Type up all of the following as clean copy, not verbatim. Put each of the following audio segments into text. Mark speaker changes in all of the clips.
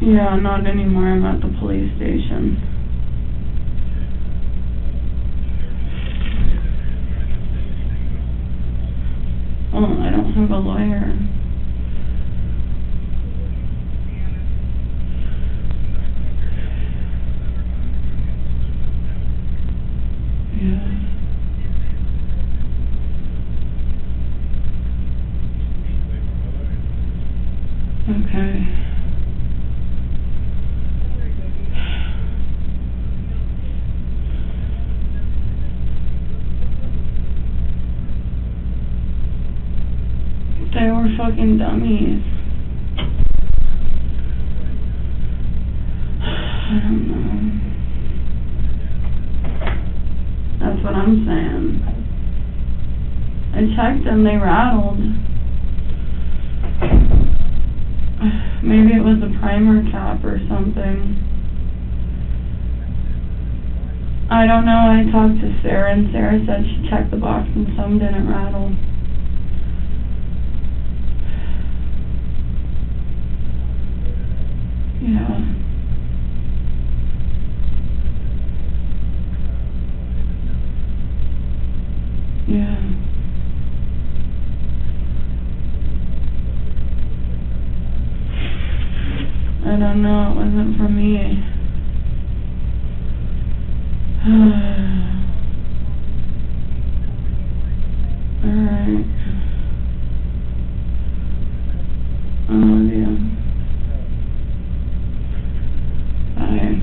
Speaker 1: Yeah, not anymore. I'm at the police station. Oh, I don't have a lawyer. Yeah. Okay. They were fucking dummies. I don't know. That's what I'm saying. I checked them, they rattled. Maybe it was a primer cap or something. I don't know, I talked to Sarah and Sarah said she checked the box and some didn't rattle. Yeah. Yeah. I don't know, it wasn't for me. Alright. I love you. Bye.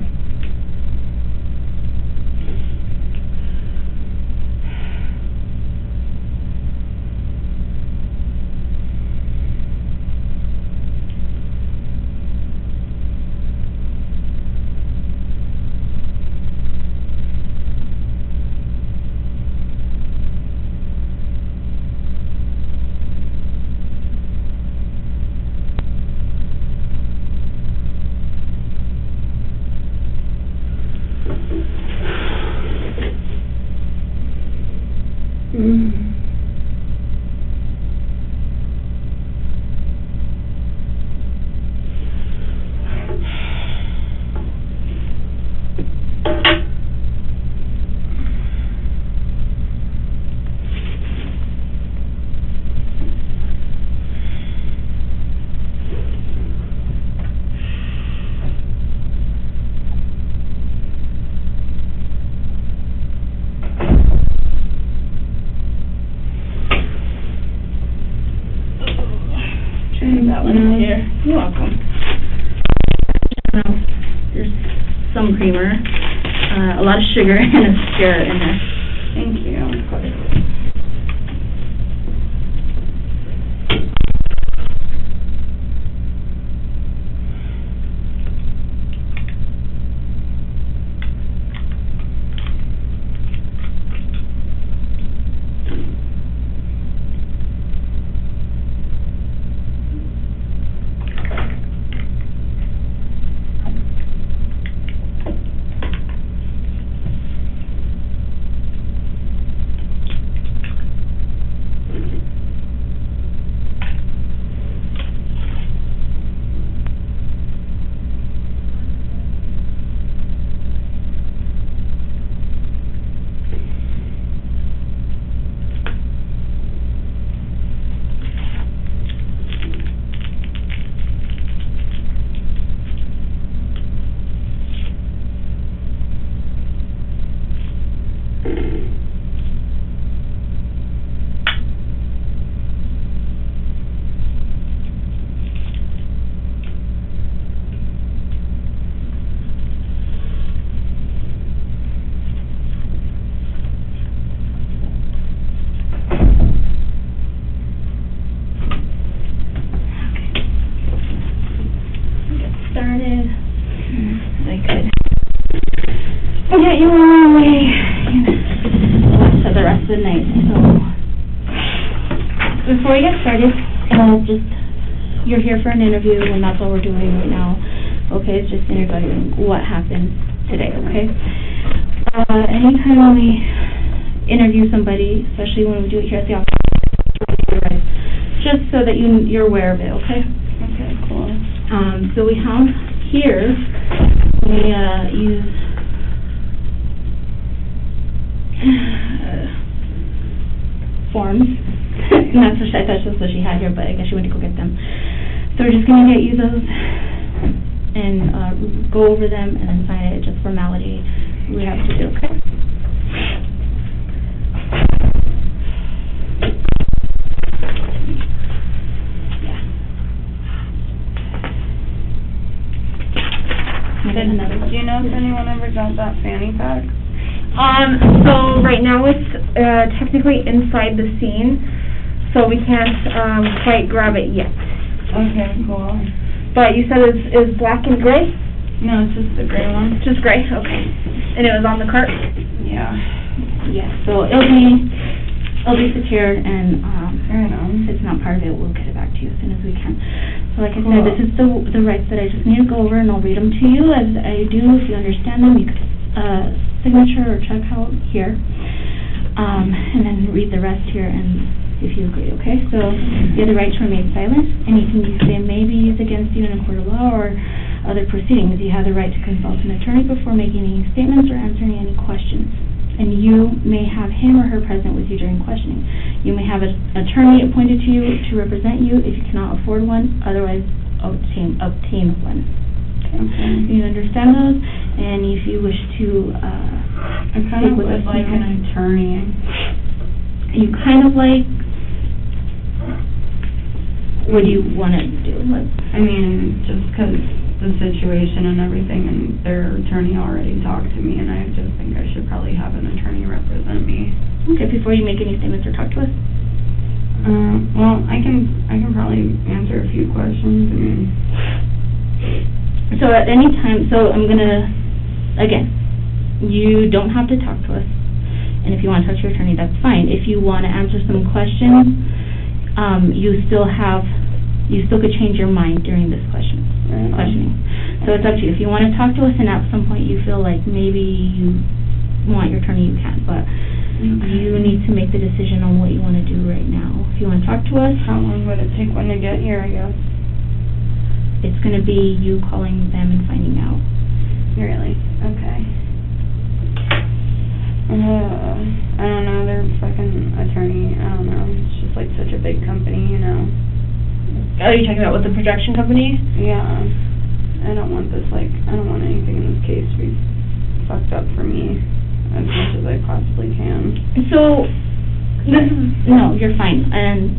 Speaker 2: That one in here. You're welcome. There's some creamer, a lot of sugar, and a stir in there.
Speaker 1: Thank you.
Speaker 2: Of course. You were away for the rest of the night, so before we get started, you're here for an interview, and that's all we're doing right now, okay? It's just interviewing what happened today, okay? Anytime we interview somebody, especially when we do it here at the office, just so that you're aware of it, okay?
Speaker 1: Okay, cool.
Speaker 2: So we have here, we use forms. And that's what I thought that's what she had here, but I guess she went to go get them. So we're just going to get you those and go over them and then sign it. Just formality we have to do, okay?
Speaker 1: Do you know if anyone ever got that fanny pack?
Speaker 3: So right now it's technically inside the scene, so we can't quite grab it yet.
Speaker 1: Okay, cool.
Speaker 3: But you said it's black and gray?
Speaker 1: No, it's just the gray one.
Speaker 3: Just gray, okay. And it was on the cart?
Speaker 1: Yeah.
Speaker 2: Yeah, so it'll be secured, and if it's not part of it, we'll get it back to you as soon as we can. So like I said, this is the rights that I just need to go over, and I'll read them to you as I do. If you understand them, you can signature or check out here, and then read the rest here, and if you agree, okay? So you have the right to remain silent. Anything you say may be used against you in a court of law or other proceedings. You have the right to consult an attorney before making any statements or answering any questions. And you may have him or her present with you during questioning. You may have an attorney appointed to you to represent you if you cannot afford one, otherwise obtain one.
Speaker 1: Okay.
Speaker 2: You understand those? And if you wish to
Speaker 1: I kind of would like an attorney.
Speaker 2: You kind of like, what do you want to do?
Speaker 1: I mean, just because the situation and everything, and their attorney already talked to me, and I just think I should probably have an attorney represent me.
Speaker 2: Okay, before you make any statements or talk to us?
Speaker 1: Well, I can probably answer a few questions. I mean,
Speaker 2: so at any time, so I'm gonna, again, you don't have to talk to us, and if you want to talk to your attorney, that's fine. If you want to answer some questions, you still could change your mind during this questioning. So it's up to you. If you want to talk to us and at some point you feel like maybe you want your attorney, you can, but you need to make the decision on what you want to do right now. If you want to talk to us,
Speaker 1: how long would it take when to get here, I guess?
Speaker 2: It's going to be you calling them and finding out.
Speaker 1: Really? Okay. I don't know, their fucking attorney, I don't know, it's just like such a big company, you know.
Speaker 3: Are you talking about with the projection company?
Speaker 1: Yeah. I don't want anything in this case to be fucked up for me as much as I possibly can.
Speaker 2: So, no, you're fine, and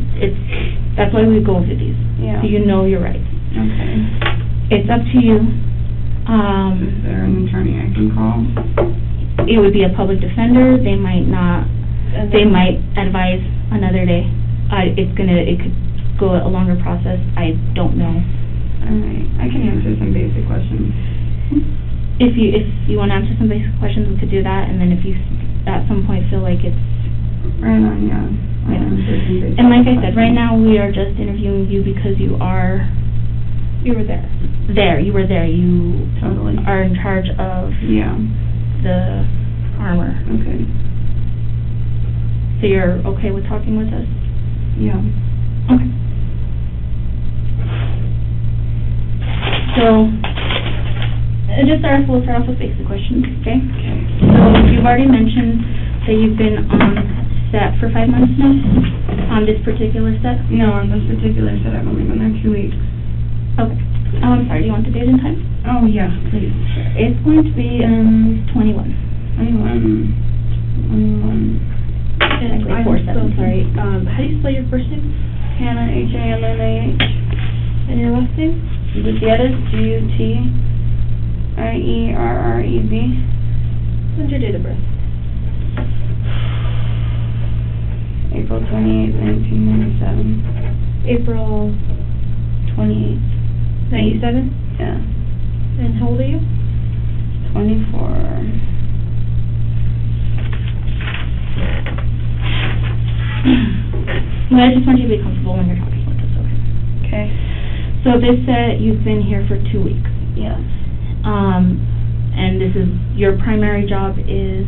Speaker 2: that's why we go over these.
Speaker 1: Yeah.
Speaker 2: So you know your rights.
Speaker 1: Okay.
Speaker 2: It's up to you.
Speaker 1: Is there an attorney I can call?
Speaker 2: It would be a public defender. They might not, they might advise another day. It could go a longer process. I don't know.
Speaker 1: Alright, I can answer some basic questions.
Speaker 2: If you want to answer some basic questions, we could do that, and then if you at some point feel like it's...
Speaker 1: Right on, yeah.
Speaker 2: And like I said, right now we are just interviewing you because you were there. You were there. You
Speaker 1: totally
Speaker 2: are in charge of the armor.
Speaker 1: Okay.
Speaker 2: So you're okay with talking with us?
Speaker 1: Yeah.
Speaker 2: Okay. So, we'll start off with basic questions, okay?
Speaker 1: Okay.
Speaker 2: So, you've already mentioned that you've been on set for 5 months now, on this particular set?
Speaker 1: No, on this particular set, I've only been there 2 weeks.
Speaker 2: Okay. I'm sorry, do you want the date and time?
Speaker 1: Oh, yeah, please.
Speaker 2: It's going to be, 21.
Speaker 1: 21.
Speaker 2: And I'm so sorry.
Speaker 3: How do you spell your first name?
Speaker 1: Hannah, H-A-N-N-A-H.
Speaker 3: And your last name?
Speaker 1: Gutierrez, G-U-T-I-E-R-R-E-Z.
Speaker 3: When's your date of birth?
Speaker 1: April 28th, 1997.
Speaker 3: April
Speaker 1: 28th.
Speaker 3: 97?
Speaker 1: Yeah.
Speaker 3: And how old are you?
Speaker 1: 24.
Speaker 2: Well, I just want you to be comfortable when you're talking with us, okay?
Speaker 1: Okay.
Speaker 2: So this set, you've been here for 2 weeks.
Speaker 1: Yes.
Speaker 2: And this is, your primary job is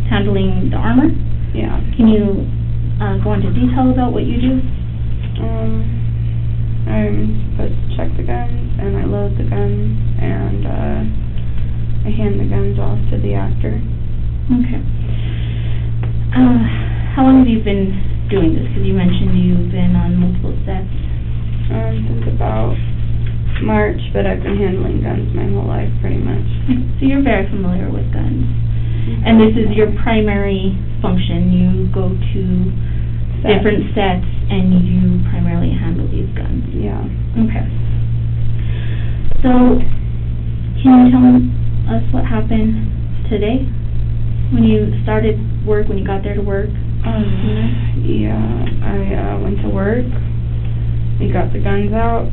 Speaker 2: handling the armor?
Speaker 1: Yeah.
Speaker 2: Can you go into detail about what you do?
Speaker 1: I'm supposed to check the guns, and I load the guns, and, I hand the guns off to the actor.
Speaker 2: Okay. How long have you been doing this? Because you mentioned you've been on multiple sets.
Speaker 1: Since about March, but I've been handling guns my whole life, pretty much.
Speaker 2: So you're very familiar with guns. And this is your primary function. You go to different sets and you primarily handle these guns.
Speaker 1: Yeah.
Speaker 2: Okay. So, can you tell us what happened today? When you started work, when you got there to work?
Speaker 1: Yeah, I went to work. We got the guns out.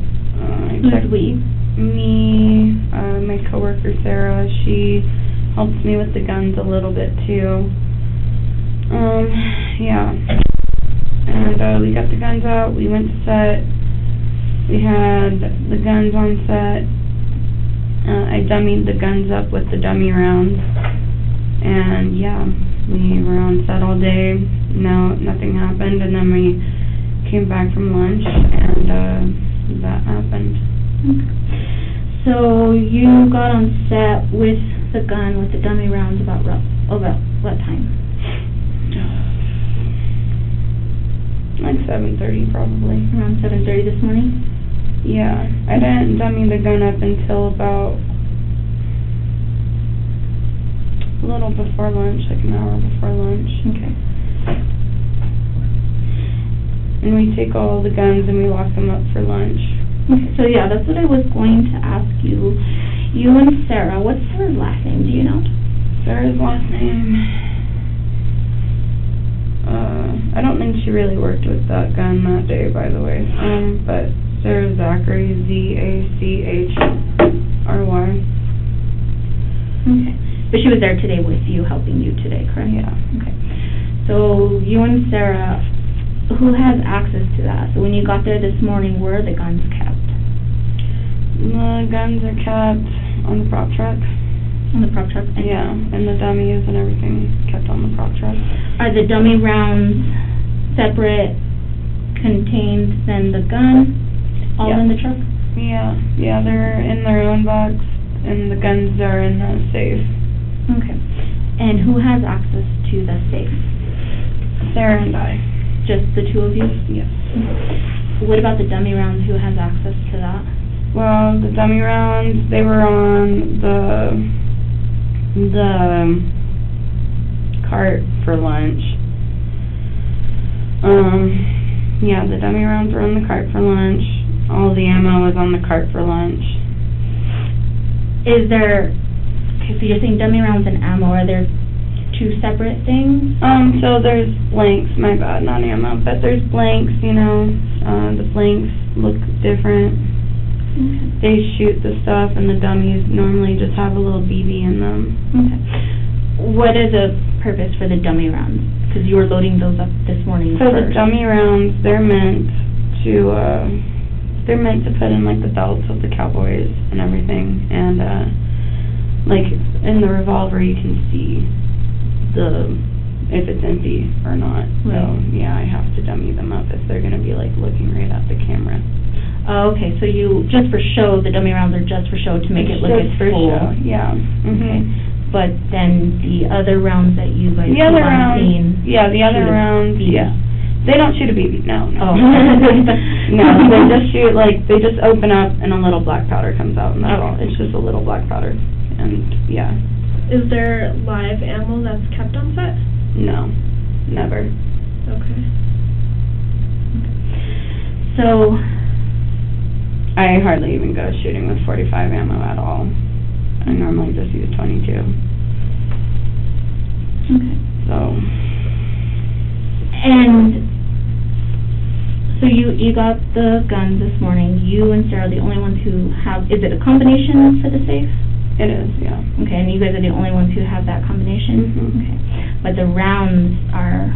Speaker 2: Who's we?
Speaker 1: Me, my coworker Sarah, she helps me with the guns a little bit too. Yeah. And we got the guns out, we went to set, we had the guns on set. I dummied the guns up with the dummy rounds. And yeah, we were on set all day, nothing happened, and then we came back from lunch, and that happened.
Speaker 2: Okay. So you got on set with the gun, with the dummy rounds about what time?
Speaker 1: Like 7:30 probably.
Speaker 2: Around 7:30 this morning?
Speaker 1: Yeah, I didn't dummy the gun up until about a little before lunch, like an hour before lunch.
Speaker 2: Okay.
Speaker 1: And we take all the guns and we lock them up for lunch.
Speaker 2: Okay, so yeah, that's what I was going to ask you. You and Sarah, what's her last name, do you know?
Speaker 1: Sarah's last name, I don't think she really worked with that gun that day, by the way. But Sarah Zachary, Zachry.
Speaker 2: Okay. But she was there today with you, helping you today, correct?
Speaker 1: Yeah.
Speaker 2: Okay. So you and Sarah, who has access to that? So when you got there this morning, where are the guns kept?
Speaker 1: The guns are kept on the prop truck.
Speaker 2: On the prop truck?
Speaker 1: Yeah, and the dummies and everything kept on the prop truck.
Speaker 2: Are the dummy rounds separate, contained than the gun, all in the truck?
Speaker 1: Yeah, they're in their own box, and the guns are in the safe.
Speaker 2: Okay. And who has access to the safe?
Speaker 1: Sarah and I.
Speaker 2: Just the two of you?
Speaker 1: Yes.
Speaker 2: Okay. What about the dummy rounds? Who has access to that?
Speaker 1: Well, the dummy rounds, they were on the cart for lunch. Yeah, the dummy rounds were on the cart for lunch. All the ammo was on the cart for lunch.
Speaker 2: Is there, okay, so you're saying dummy rounds and ammo, are there two separate things?
Speaker 1: So there's blanks, my bad, not ammo, but there's blanks, you know, the blanks look different.
Speaker 2: Okay.
Speaker 1: They shoot the stuff, and the dummies normally just have a little BB in them.
Speaker 2: Okay. What is the purpose for the dummy rounds? Because you were loading those up this morning
Speaker 1: So
Speaker 2: first.
Speaker 1: the dummy rounds, they're meant to put in, like, the belts of the cowboys and everything, and, like, in the revolver you can see if it's empty or not.
Speaker 2: Right.
Speaker 1: So, yeah, I have to dummy them up if they're gonna be, like, looking right at the camera.
Speaker 2: Oh, okay, so you, just for show, the dummy rounds are just for show to make it look
Speaker 1: Just
Speaker 2: it's
Speaker 1: for
Speaker 2: full.
Speaker 1: show, yeah.
Speaker 2: Okay. But then the other rounds that you guys
Speaker 1: The
Speaker 2: keep
Speaker 1: other
Speaker 2: on
Speaker 1: rounds,
Speaker 2: seeing
Speaker 1: yeah, the other
Speaker 2: shoot a
Speaker 1: rounds,
Speaker 2: BB.
Speaker 1: yeah. They don't shoot a BB, no.
Speaker 2: Oh.
Speaker 1: No, they just shoot, like, they just open up and a little black powder comes out, and that's all.
Speaker 2: Okay.
Speaker 1: It's just a little black powder, and, yeah.
Speaker 3: Is there live ammo that's kept on set?
Speaker 1: No, never.
Speaker 3: Okay.
Speaker 2: So,
Speaker 1: I hardly even go shooting with .45 ammo at all. I normally just use .22.
Speaker 2: okay.
Speaker 1: So,
Speaker 2: And, so you got the guns this morning. You and Sarah are the only ones who have, is it a combination for the safe?
Speaker 1: it is, yeah.
Speaker 2: Okay, and you guys are the only ones who have that combination?
Speaker 1: Mhm.
Speaker 2: Okay. But the rounds are...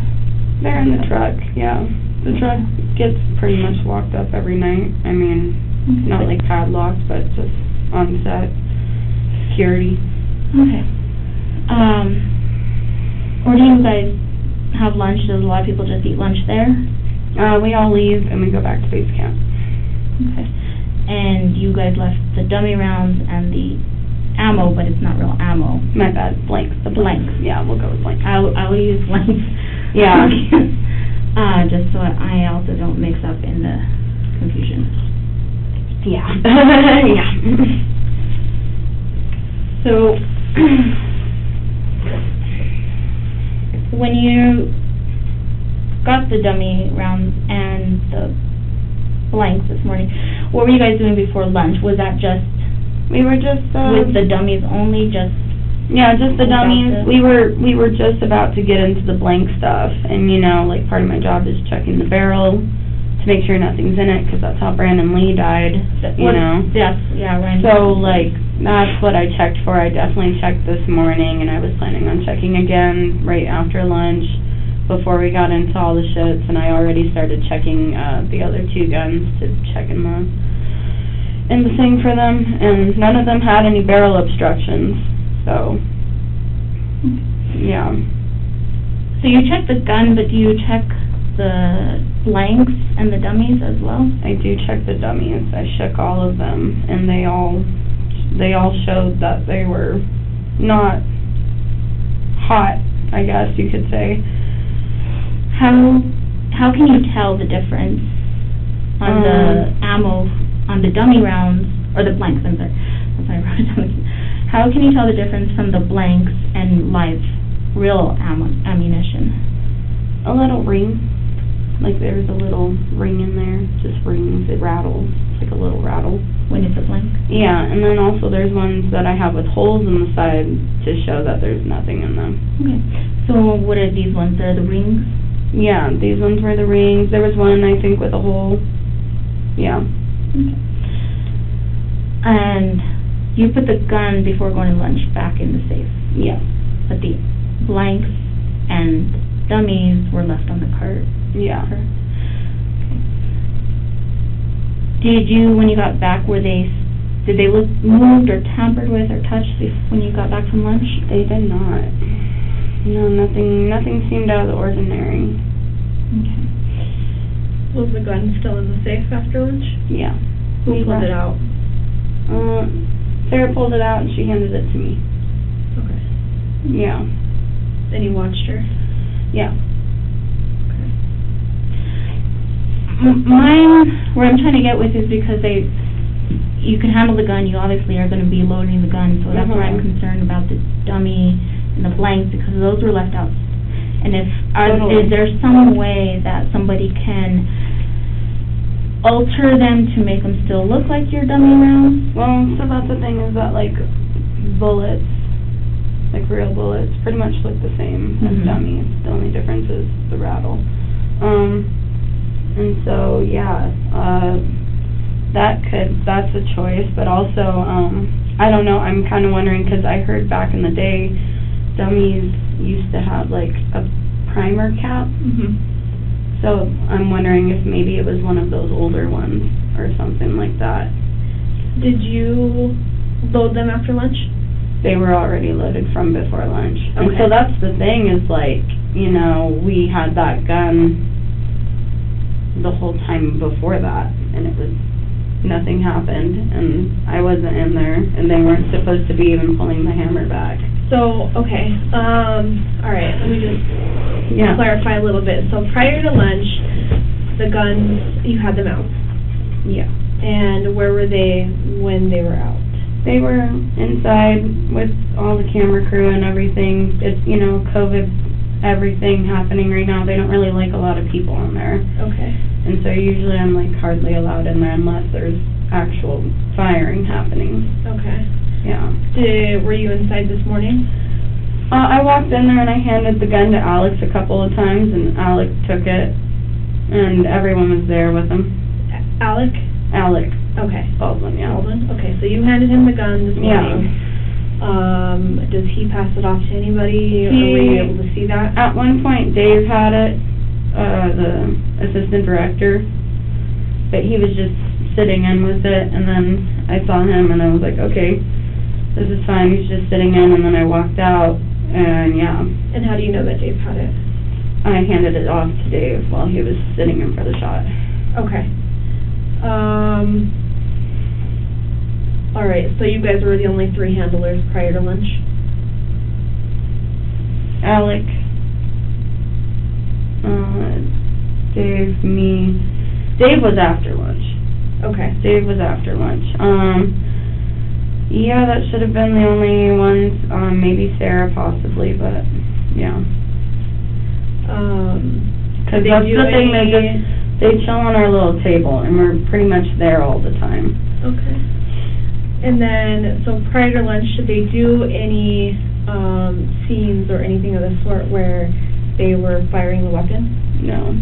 Speaker 1: They're in the truck, yeah. The truck gets pretty much locked up every night. I mean,
Speaker 2: Okay.
Speaker 1: not like padlocked, but just on set security.
Speaker 2: Okay. Where do you guys have lunch? Does a lot of people just eat lunch there?
Speaker 1: We all leave and we go back to base camp.
Speaker 2: Okay. And and you guys left the dummy rounds and the ammo, but it's not real ammo.
Speaker 1: My bad, blanks, the blanks. Yeah, we'll go with blanks.
Speaker 2: I will use blanks.
Speaker 1: Yeah.
Speaker 2: Just so I also don't mix up in the confusion.
Speaker 1: Yeah. Yeah.
Speaker 2: So, when you got the dummy rounds and the blanks this morning, what were you guys doing before lunch? Was that just
Speaker 1: We were just,
Speaker 2: with the dummies only, just?
Speaker 1: Yeah, just the
Speaker 2: Without
Speaker 1: dummies. We were just about to get into the blank stuff, and you know, like part of my job is checking the barrel to make sure nothing's in it, because that's how Brandon Lee died, you know?
Speaker 2: Yes, yeah, right.
Speaker 1: So, like, that's what I checked for. I definitely checked this morning, and I was planning on checking again right after lunch before we got into all the shits, and I already started checking the other two guns to check in the thing for them, and none of them had any barrel obstructions, so, yeah.
Speaker 2: So you check the gun, but do you check the blanks and the dummies as well?
Speaker 1: I do check the dummies. I check all of them, and they all showed that they were not hot, I guess you could say.
Speaker 2: How can you tell the difference on the ammo, on the dummy rounds, or the blanks, I'm sorry. That's why I wrote it down. How can you tell the difference from the blanks and live, real ammunition?
Speaker 1: A little ring. Like there's a little ring in there, just rings, it rattles, it's like a little rattle.
Speaker 2: When it's a blank?
Speaker 1: Yeah, and then also there's ones that I have with holes in the side to show that there's nothing in them.
Speaker 2: Okay. So what are these ones? They're the rings?
Speaker 1: Yeah, these ones were the rings. There was one, I think, with a hole. Yeah.
Speaker 2: Okay. And you put the gun before going to lunch back in the safe?
Speaker 1: Yeah.
Speaker 2: But the blanks and dummies were left on the cart?
Speaker 1: Yeah.
Speaker 2: Okay. Did you, when you got back, did they look moved or tampered with or touched when you got back from lunch?
Speaker 1: They did not. No, nothing seemed out of the ordinary.
Speaker 2: Okay.
Speaker 3: Was the gun still in the safe after lunch?
Speaker 1: Yeah.
Speaker 3: Who pulled it out?
Speaker 1: Sarah pulled it out and she handed it to me.
Speaker 3: Okay.
Speaker 1: Yeah.
Speaker 3: And you watched her?
Speaker 1: Yeah.
Speaker 3: Okay.
Speaker 2: Mine, where I'm trying to get with is because you can handle the gun, you obviously are going to be loading the gun, so that's where I'm concerned about the dummy and the blanks, because those were left out. And is there some way that somebody can alter them to make them still look like your dummy rounds?
Speaker 1: Well, so that's the thing, is that, like, bullets, like real bullets, pretty much look the same as dummies. The only difference is the rattle. And so, yeah, that's a choice, but also, I don't know, I'm kind of wondering, because I heard back in the day, dummies used to have, like, a primer cap. So I'm wondering if maybe it was one of those older ones or something like that.
Speaker 3: Did you load them after lunch?
Speaker 1: They were already loaded from before lunch. And
Speaker 3: Okay.
Speaker 1: so that's the thing, is like, you know, we had that gun the whole time before that, and it was, nothing happened, and I wasn't in there, and they weren't supposed to be even pulling the hammer back.
Speaker 3: So, okay, all right, let me just clarify a little bit. So prior to lunch, the guns, you had them out.
Speaker 1: Yeah.
Speaker 3: And where were they when they were out?
Speaker 1: They were inside with all the camera crew and everything. It's, you know, COVID, everything happening right now. They don't really like a lot of people in there.
Speaker 3: Okay.
Speaker 1: And so usually I'm, like, hardly allowed in there unless there's actual firing happening.
Speaker 3: Okay.
Speaker 1: Yeah.
Speaker 3: Were you inside this morning?
Speaker 1: I walked in there and I handed the gun to Alex a couple of times, and Alex took it, and everyone was there with him.
Speaker 3: Alec?
Speaker 1: Alex.
Speaker 3: Okay.
Speaker 1: Baldwin, yeah.
Speaker 3: Baldwin? Okay, so you handed him the gun this morning.
Speaker 1: Yeah.
Speaker 3: Does he pass it off to anybody, or were you able to see that?
Speaker 1: At one point, Dave had it, the assistant director, but he was just sitting in with it, and then I saw him, and I was like, okay, this is fine, he's just sitting in, and then I walked out, and yeah.
Speaker 3: And how do you know that Dave had it?
Speaker 1: I handed it off to Dave while he was sitting in for the shot.
Speaker 3: Okay. So you guys were the only 3 handlers prior to lunch?
Speaker 1: Alec, Dave, me. Dave was after lunch.
Speaker 3: Okay.
Speaker 1: Dave was after lunch. Yeah, that should have been the only ones, maybe Sarah possibly, but, yeah. 'Cause
Speaker 3: Did
Speaker 1: that's
Speaker 3: they do
Speaker 1: the thing,
Speaker 3: any-
Speaker 1: they chill on our little table, and we're pretty much there all the time.
Speaker 3: Okay. And then, so prior to lunch, did they do any, scenes or anything of the sort where they were firing the weapon?
Speaker 1: No.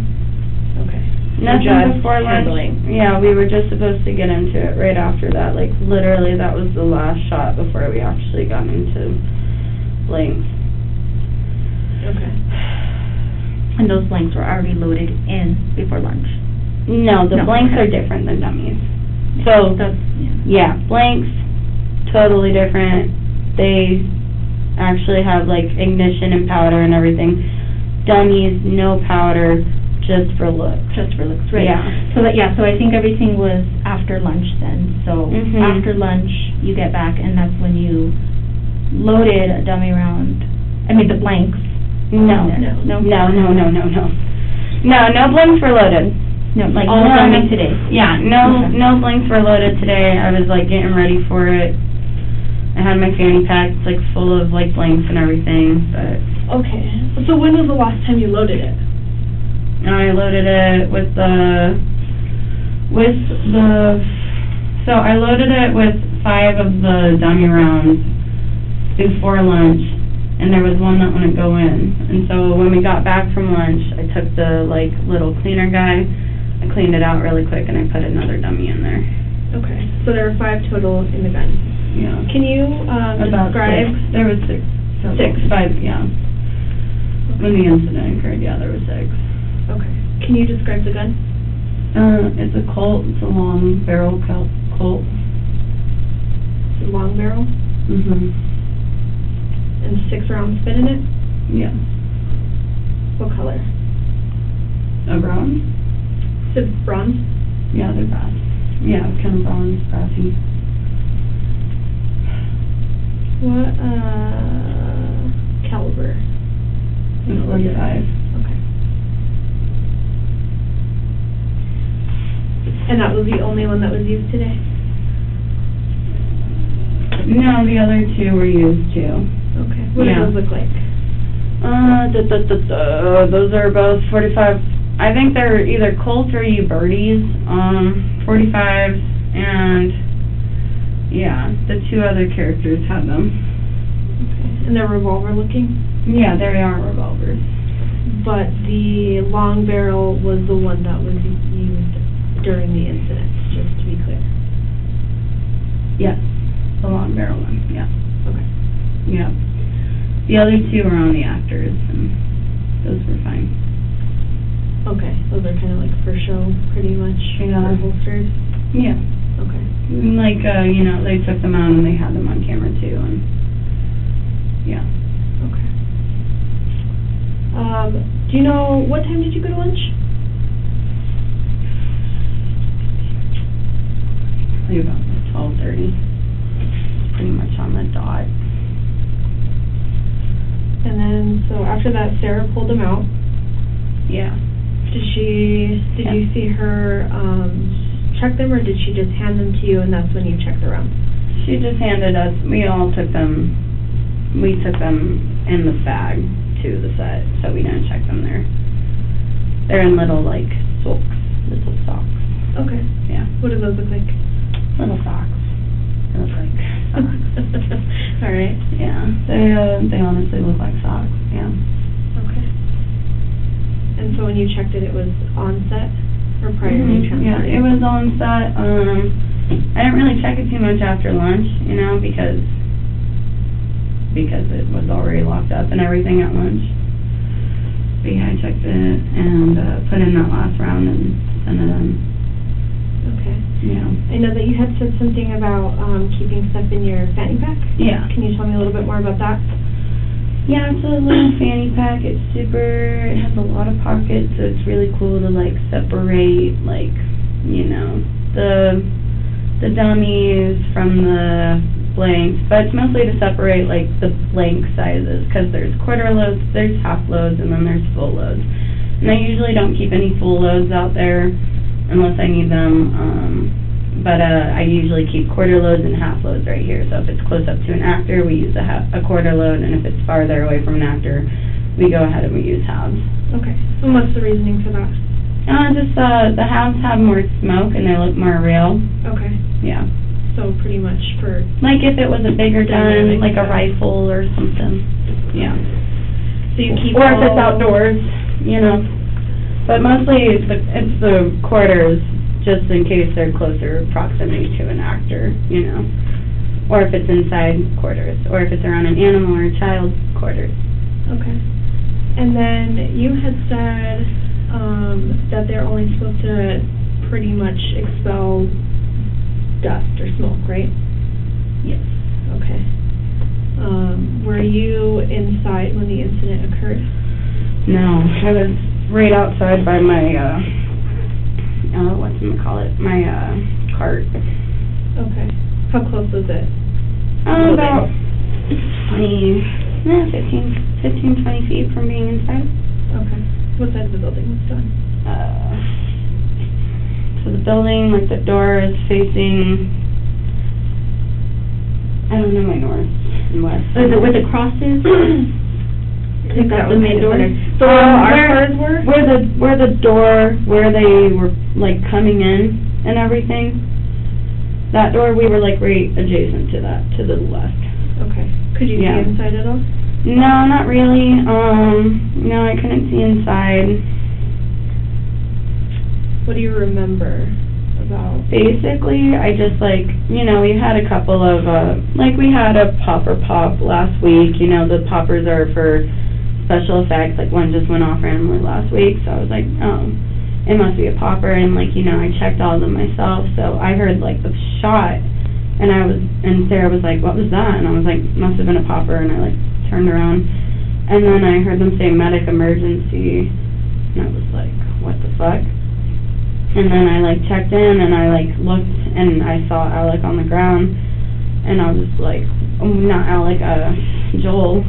Speaker 3: Okay.
Speaker 1: Nothing
Speaker 3: Just
Speaker 1: before lunch.
Speaker 3: handling.
Speaker 1: Yeah, we were just supposed to get into it right after that, like, literally, that was the last shot before we actually got into blanks.
Speaker 3: Okay.
Speaker 2: And those blanks were already loaded in before lunch.
Speaker 1: No, the
Speaker 2: No,
Speaker 1: blanks
Speaker 2: okay.
Speaker 1: are different than dummies. So,
Speaker 2: That's,
Speaker 1: yeah, blanks, totally different. They actually have, like, ignition and powder and everything. Dummies, no powder, just for looks.
Speaker 2: just for looks, right?
Speaker 1: Yeah.
Speaker 2: So that, yeah, so I think everything was after lunch then. So
Speaker 1: Mhm.
Speaker 2: after lunch, you get back, and that's when you loaded a dummy round, the blanks.
Speaker 1: No.
Speaker 2: in there.
Speaker 1: No, no, no, no, no. No, no blanks were loaded.
Speaker 2: No, like,
Speaker 1: All
Speaker 2: no
Speaker 1: I
Speaker 2: dummy
Speaker 1: had-
Speaker 2: today.
Speaker 1: Yeah, no,
Speaker 2: Okay.
Speaker 1: no blanks were loaded today. I was, like, getting ready for it. I had my fanny pack, like, full of, like, blanks and everything, but
Speaker 3: Okay. So when was the last time you loaded it?
Speaker 1: I loaded it with the, so I loaded it with 5 of the dummy rounds before lunch, and there was one that wouldn't go in. And so when we got back from lunch, I took the, like, little cleaner guy, I cleaned it out really quick, and I put another dummy in there.
Speaker 3: Okay. So there were 5 total in the gun.
Speaker 1: Yeah.
Speaker 3: Can you,
Speaker 1: About
Speaker 3: describe?
Speaker 1: 6. There was 6. So
Speaker 3: 6.
Speaker 1: 5, yeah. When the incident occurred, yeah, there was 6.
Speaker 3: Okay. Can you describe the gun?
Speaker 1: It's a Colt. It's a long barrel Colt.
Speaker 3: It's a long barrel
Speaker 1: Mhm.
Speaker 3: and 6 rounds spin in it?
Speaker 1: Yeah.
Speaker 3: What color?
Speaker 1: A bronze?
Speaker 3: Is it bronze?
Speaker 1: Yeah, they're brass. Yeah, kind of bronze, brassy.
Speaker 3: What, caliber?
Speaker 1: It's 45.
Speaker 3: Okay. And that was the only one that was used today?
Speaker 1: No, the other 2 were used too.
Speaker 3: Okay. What do
Speaker 1: Yeah.
Speaker 3: those look like?
Speaker 1: Those are both 45. I think they're either Colt or U-Birdies, 45s, and, yeah, the 2 other characters had them.
Speaker 3: Okay. And they're revolver looking?
Speaker 1: Yeah, they are revolvers.
Speaker 3: But the long barrel was the one that was used during the incident, just to be clear.
Speaker 1: Yes, the long barrel one, yeah.
Speaker 3: Okay.
Speaker 1: Yeah. The other 2 were on the actors, and those were fine.
Speaker 3: Okay, those are kind of like for show, pretty much,
Speaker 1: Yeah.
Speaker 3: for holsters?
Speaker 1: Yeah.
Speaker 3: Okay.
Speaker 1: Like, they took them out and they had them on camera too, and, yeah.
Speaker 3: Okay. Do you know, what time did you go to lunch?
Speaker 1: Probably about 12:30. Pretty much on the dot.
Speaker 3: And then, so after that, Sarah pulled them out.
Speaker 1: Yeah.
Speaker 3: Did you see her, check them, or did she just hand them to you and that's when you checked the rounds?
Speaker 1: She just handed us, we took them in the bag to the set, so we didn't check them there. They're in little, like, little socks.
Speaker 3: Okay.
Speaker 1: Yeah.
Speaker 3: What do those look like?
Speaker 1: Little socks. They look like socks.
Speaker 3: All right.
Speaker 1: Yeah. They honestly look like socks, yeah.
Speaker 3: Okay. And so when you checked it, it was on set or prior to you
Speaker 1: Mhm. Yeah,
Speaker 3: transferring?
Speaker 1: it was on set. I didn't really check it too much after lunch, because it was already locked up and everything at lunch. But yeah, I checked it and put in that last round and sent it in.
Speaker 3: Okay.
Speaker 1: Yeah.
Speaker 3: I know that you had said something about keeping stuff in your fanny pack.
Speaker 1: Yeah.
Speaker 3: Can you tell me a little bit more about that?
Speaker 1: Yeah, it's a little fanny pack. It has a lot of pockets, so it's really cool to, like, separate, like, the the dummies from the blanks, but it's mostly to separate, like, the blank sizes, because there's quarter loads, there's half loads, and then there's full loads. And I usually don't keep any full loads out there unless I need them, but I usually keep quarter loads and half loads right here. So if it's close up to an actor, we use a quarter load, and if it's farther away from an actor, we go ahead and we use halves.
Speaker 3: Okay. And what's the reasoning for that?
Speaker 1: Just, the halves have more smoke and they look more real.
Speaker 3: Okay.
Speaker 1: Yeah.
Speaker 3: So pretty much for...
Speaker 1: Like if it was a bigger gun,
Speaker 3: Dynamic,
Speaker 1: like a
Speaker 3: yeah.
Speaker 1: rifle or something. Yeah.
Speaker 3: So you keep
Speaker 1: Or if it's outdoors, you know. But mostly it's the quarters, just in case they're closer proximity to an actor, you know. Or if it's inside quarters, or if it's around an animal or a child, quarters.
Speaker 3: Okay. And then you had said that they're only supposed to pretty much expel dust or smoke, right?
Speaker 1: Yes.
Speaker 3: Okay. Were you inside when the incident occurred?
Speaker 1: No, I was right outside by my, my cart.
Speaker 3: Okay. How close was it?
Speaker 1: About 15, 20 feet from being inside.
Speaker 3: Okay. What side of the building was done?
Speaker 1: So the building, like the door is facing, I don't know my north and west.
Speaker 2: Is it where the cross is? Is that the main door?
Speaker 3: So where our cars were?
Speaker 1: Where the door, where they were like coming in and everything, that door, we were like right adjacent to that, to the left.
Speaker 3: Okay. Could you
Speaker 1: Yeah.
Speaker 3: see inside at all?
Speaker 1: No, not really. No, I couldn't see inside.
Speaker 3: What do you remember about?
Speaker 1: Basically, I just like, you know, we had a couple of, like we had a popper pop last week, you know, the poppers are for special effects, like one just went off randomly last week, so I was like, oh, it must be a popper, and like, you know, I checked all of them myself, so I heard like the shot, and Sarah was like, what was that? And I was like, must have been a popper, and I like turned around, and then I heard them say medic emergency, and I was like, what the fuck? And then I like checked in, and I like looked, and I saw Alec on the ground, and I was like, not Alec, Joel,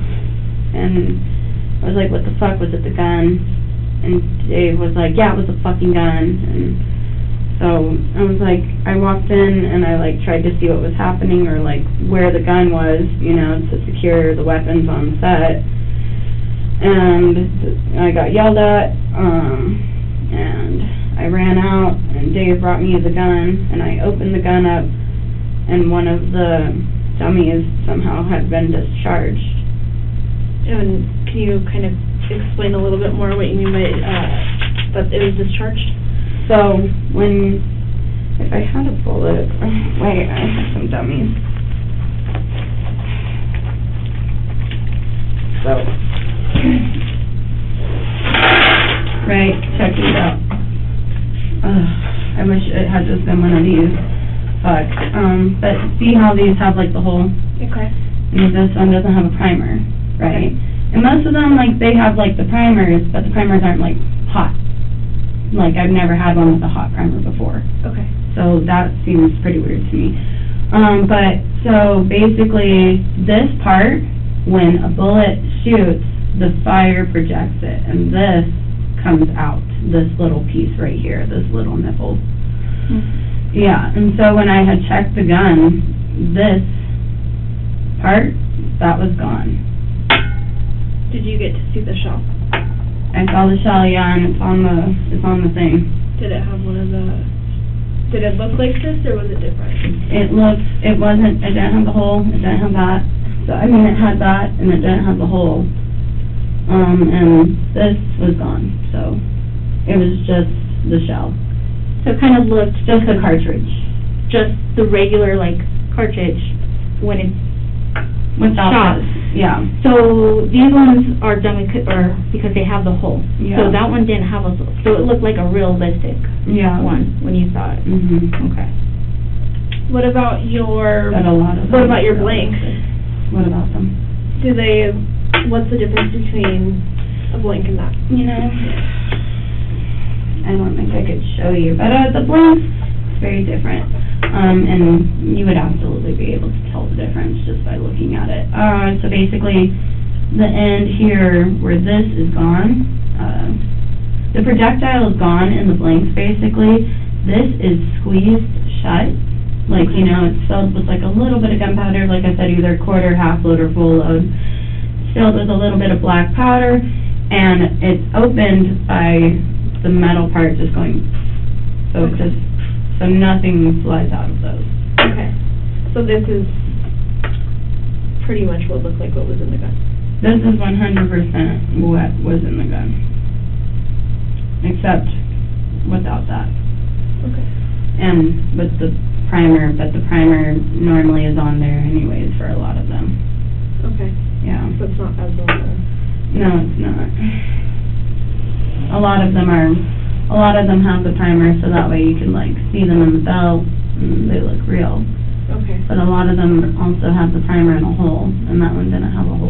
Speaker 1: and I was like, what the fuck, was it the gun? And Dave was like, yeah, it was a fucking gun. And so I was like, I walked in and I like tried to see what was happening or like where the gun was, you know, to secure the weapons on set. And I got yelled at, and I ran out, and Dave brought me the gun, and I opened the gun up, and one of the dummies somehow had been discharged.
Speaker 3: And can you kind of explain a little bit more what you mean by that it was discharged?
Speaker 1: So if I had a bullet, wait, I have some dummies. So, right, check these out. I wish it had just been one of these. Fuck. But see how these have like the hole?
Speaker 3: Okay.
Speaker 1: And this one doesn't have a primer, right? And most of them, like, they have like the primers, but the primers aren't like hot. Like, I've never had one with a hot primer before.
Speaker 3: Okay.
Speaker 1: So that seems pretty weird to me. But, so basically, this part, when a bullet shoots, the fire projects it, and this comes out, this little piece right here, this little nipple.
Speaker 3: Mm-hmm.
Speaker 1: Yeah, and so when I had checked the gun, this part, that was gone.
Speaker 3: Did you get to see the shell?
Speaker 1: I saw the shell, yeah, and it's on the thing.
Speaker 3: Did it have one of the... Did it look like this, or was it different?
Speaker 1: It didn't have the hole, it didn't have that. So, I mean, it had that, and it didn't have the hole. And this was gone, so it was just the shell.
Speaker 2: So it kind of looked
Speaker 1: Just the cartridge.
Speaker 2: just the regular, like, cartridge when it's
Speaker 1: Without
Speaker 2: shot.
Speaker 1: this, yeah.
Speaker 2: So these ones are done or because they have the hole.
Speaker 1: Yeah.
Speaker 2: So that one didn't have a, so it looked like a realistic
Speaker 1: Yeah.
Speaker 2: one when you saw it.
Speaker 1: Mm-hmm.
Speaker 2: Okay.
Speaker 3: What about your...
Speaker 1: But a lot of
Speaker 3: What
Speaker 1: them
Speaker 3: about your
Speaker 1: are
Speaker 3: blanks?
Speaker 1: What about them?
Speaker 3: Do they... What's the difference between a blank and that?
Speaker 1: You know, I don't think I could show you, but the blank is very different. And you would absolutely be able to tell the difference just by looking at it. So basically, the end here where this is gone, the projectile is gone in the blanks basically. This is squeezed shut, like, you know, it's filled with like a little bit of gunpowder, like I said, either quarter, half load, or full load. It's filled with a little bit of black powder, and it's opened by the metal part just going, so it's just, so nothing flies out of those.
Speaker 3: Okay. So this is pretty much what looked like what was in the gun.
Speaker 1: This is 100% what was in the gun, except without that.
Speaker 3: Okay.
Speaker 1: And with the primer, but the primer normally is on there anyways for a lot of them.
Speaker 3: Okay.
Speaker 1: Yeah.
Speaker 3: So it's not as well done.
Speaker 1: No, it's not. A lot of them have the primer, so that way you can like see them in the belt and they look real.
Speaker 3: Okay.
Speaker 1: But a lot of them also have the primer in a hole, and that one didn't have a hole.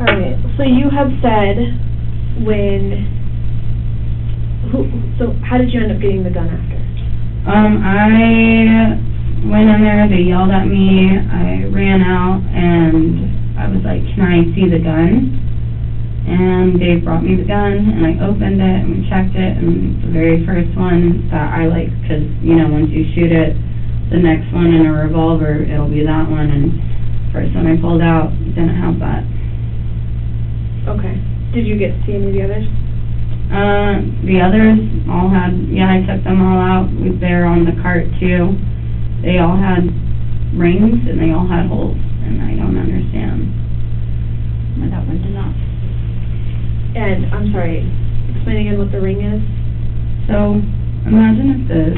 Speaker 3: Alright, so you had said so how did you end up getting the gun after?
Speaker 1: I went in there, they yelled at me, I ran out, and I was like, can I see the gun? And they brought me the gun, and I opened it, and we checked it, and the very first one that I like, because, you know, once you shoot it, the next one in a revolver, it'll be that one, and first one I pulled out didn't have that.
Speaker 3: Okay. Did you get to see any of the others?
Speaker 1: The others all had, yeah, I took them all out. They're on the cart too. They all had rings and they all had holes, and I don't understand why that one did not.
Speaker 3: And, I'm sorry, explain again what the ring is?
Speaker 1: So, imagine if this,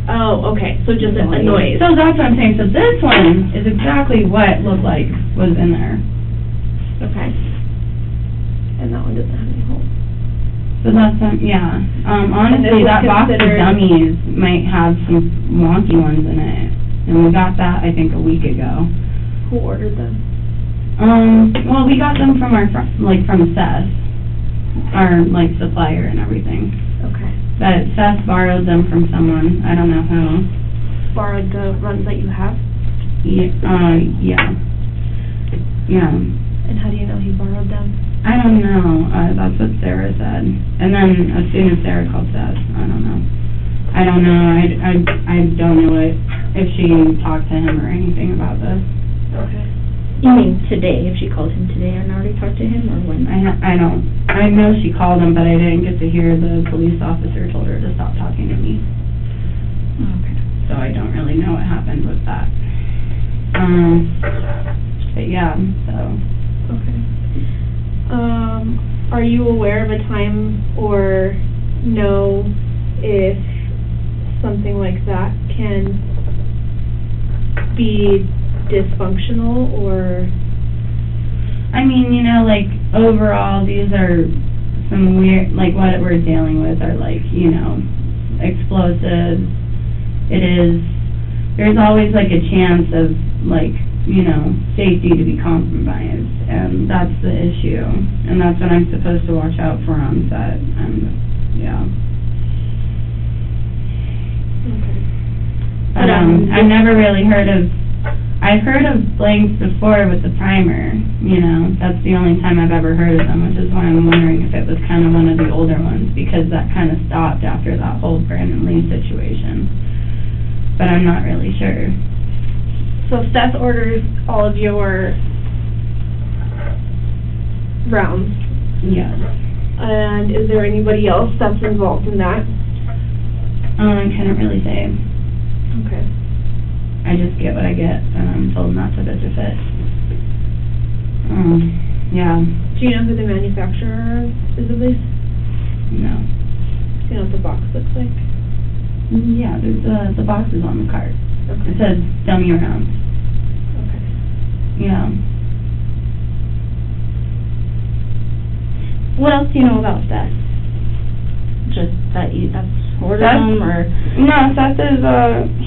Speaker 3: Oh, okay, so just a noise.
Speaker 1: So that's what I'm saying, so this one is exactly what looked like was in there.
Speaker 3: Okay. And that one doesn't have any holes.
Speaker 1: So that's, yeah, honestly, that box of dummies might have some wonky ones in it, and we got that, I think, a week ago.
Speaker 3: Who ordered them?
Speaker 1: Well, we got them from from Seth, our, supplier and everything.
Speaker 3: Okay.
Speaker 1: But Seth borrowed them from someone, I don't know who.
Speaker 3: Borrowed the runs that you have?
Speaker 1: Yeah. Yeah.
Speaker 3: And how do you know he borrowed them?
Speaker 1: I don't know, that's what Sarah said. And then, as soon as Sarah called Seth, I don't know. I don't know, I don't know if she talked to him or anything about this.
Speaker 3: Okay.
Speaker 2: You mean today, if she called him today and already talked to him, or when?
Speaker 1: I know she called him, but I didn't get to hear the police officer told her to stop talking to me.
Speaker 2: Okay.
Speaker 1: So I don't really know what happened with that. But yeah, so.
Speaker 3: Okay. Are you aware of a time or know if something like that can be dysfunctional, or?
Speaker 1: I mean, you know, overall, these are some weird, what we're dealing with are, explosives. There's always, a chance of, safety to be compromised, and that's the issue, and that's what I'm supposed to watch out for on set, and, yeah.
Speaker 3: Okay.
Speaker 1: But, I've never really I've heard of blanks before with the primer, that's the only time I've ever heard of them, which is why I'm wondering if it was kind of one of the older ones, because that kind of stopped after that whole Brandon Lee situation, but I'm not really sure.
Speaker 3: So Seth orders all of your rounds.
Speaker 1: Yes.
Speaker 3: And is there anybody else that's involved in that?
Speaker 1: I couldn't really say.
Speaker 3: Okay.
Speaker 1: I just get what I get, and I'm told not to bitch a fit. Yeah.
Speaker 3: Do you know who the manufacturer is of these?
Speaker 1: No.
Speaker 3: Do you know what the box looks like?
Speaker 1: Yeah, there's the box is on the cart.
Speaker 3: Okay.
Speaker 1: It says dummy rounds.
Speaker 3: Okay.
Speaker 1: Yeah.
Speaker 2: What else do you know about that? Just that that's ordered them, or?
Speaker 4: No, Seth is,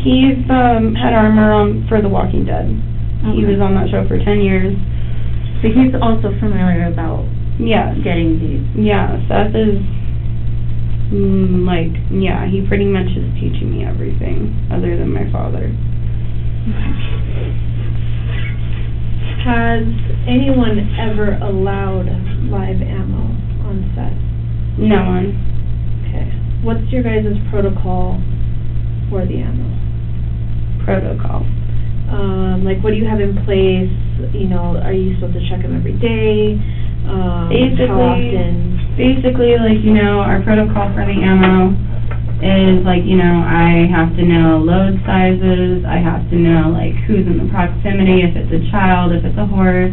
Speaker 4: he's, head armor for The Walking Dead.
Speaker 2: Okay.
Speaker 4: He was on that show for 10 years.
Speaker 2: So he's also familiar about
Speaker 4: Yes.
Speaker 2: getting these.
Speaker 4: Yeah, Seth is
Speaker 1: Yeah, he pretty much is teaching me everything, other than my father.
Speaker 3: Has anyone ever allowed live ammo on set?
Speaker 1: No one.
Speaker 3: Okay. What's your guys' protocol for the ammo?
Speaker 1: Protocol.
Speaker 3: Like, what do you have in place? You know, are you supposed to check them every day? How often?
Speaker 1: Basically, like, you know, our protocol for the ammo is, like, you know, I have to know load sizes, I have to know, like, who's in the proximity, if it's a child, if it's a horse.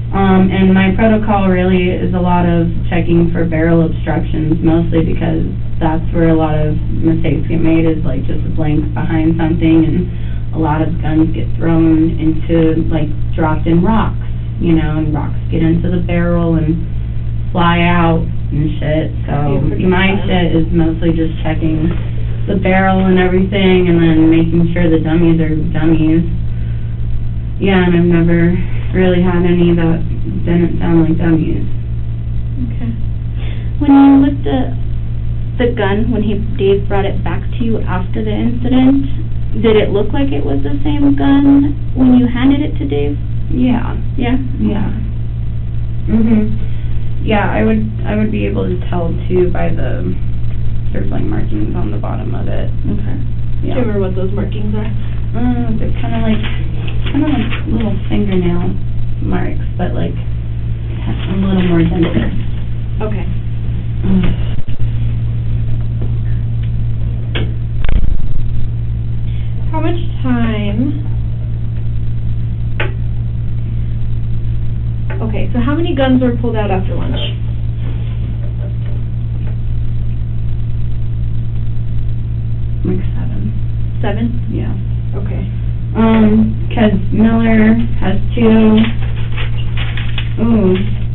Speaker 1: And my protocol really is a lot of checking for barrel obstructions, mostly because that's where a lot of mistakes get made, is, like, just a blank behind something, and a lot of guns get thrown into, like, dropped in rocks, you know, and rocks get into the barrel and fly out and shit. So my shit is mostly just checking the barrel and everything, and then making sure the dummies are dummies. Yeah, and I've never really had any that didn't sound like dummies.
Speaker 2: Okay. When you looked at the gun, when Dave brought it back to you after the incident, did it look like it was the same gun when you handed it to Dave?
Speaker 1: Yeah.
Speaker 2: Yeah?
Speaker 1: Yeah. Yeah, I would be able to tell too by the circling markings on the bottom of it.
Speaker 2: Okay.
Speaker 3: Do you remember what those markings are?
Speaker 1: They're kind of like little fingernail marks, but like a little more dented.
Speaker 3: Okay. How much time? Okay, so how many guns were pulled out after lunch?
Speaker 1: Like 7.
Speaker 3: 7?
Speaker 1: Yeah.
Speaker 3: Okay.
Speaker 1: 'Cause Miller has 2.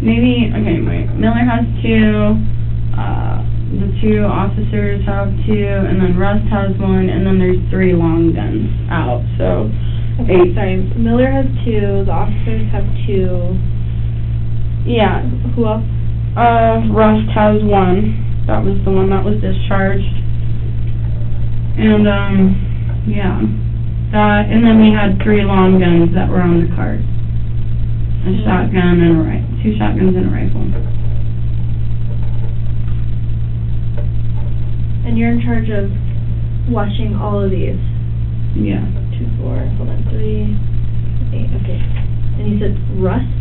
Speaker 1: Miller has 2. The 2 officers have 2, and then Rust has 1, and then there's 3 long guns out. So.
Speaker 3: Okay, sorry. Miller has 2. The officers have 2.
Speaker 1: Yeah.
Speaker 3: Who else?
Speaker 1: Rust has 1. That was the one that was discharged. And, yeah. That, and then we had 3 long guns that were on the cart. A shotgun and a 2 shotguns and a rifle.
Speaker 3: And you're in charge of watching all of these?
Speaker 1: Yeah.
Speaker 3: 2, 4, hold on, 3, 8, okay. And you said Rust?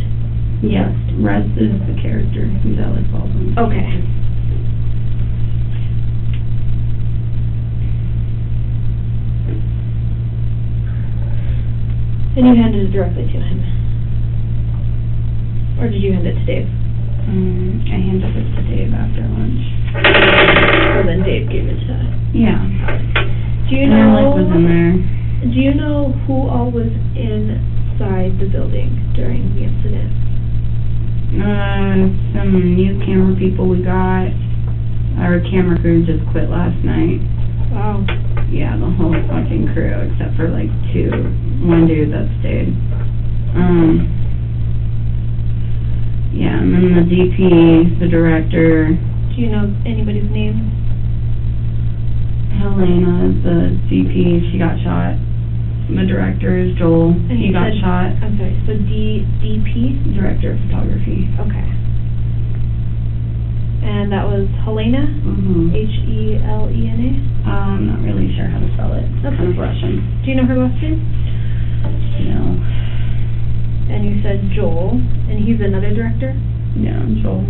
Speaker 1: Yes, Rust is the character, he's Alec Baldwin.
Speaker 3: Okay. And you handed it directly to him? Or did you hand it to Dave?
Speaker 1: I handed it to Dave after lunch.
Speaker 3: So then Dave gave it to...
Speaker 1: Yeah.
Speaker 3: Do you
Speaker 1: and
Speaker 3: know...
Speaker 1: Alec was in there.
Speaker 3: Do you know who all was inside the building during the incident?
Speaker 1: Some new camera people we got. Our camera crew just quit last night.
Speaker 3: Wow.
Speaker 1: Yeah, the whole fucking crew, except for like 1 dude that stayed. Yeah, and then the DP, the director.
Speaker 3: Do you know anybody's name?
Speaker 1: Helena is the DP, she got shot. The director is Joel,
Speaker 3: And
Speaker 1: he
Speaker 3: you
Speaker 1: got
Speaker 3: said-
Speaker 1: shot.
Speaker 3: I'm sorry, so DP?
Speaker 1: Director of photography.
Speaker 3: Okay. And that was Helena? Helena?
Speaker 1: I'm not really sure how to spell it. It's kind of Russian.
Speaker 3: Do you know her last name?
Speaker 1: No.
Speaker 3: And you said Joel, and he's another director?
Speaker 1: Yeah, Joel.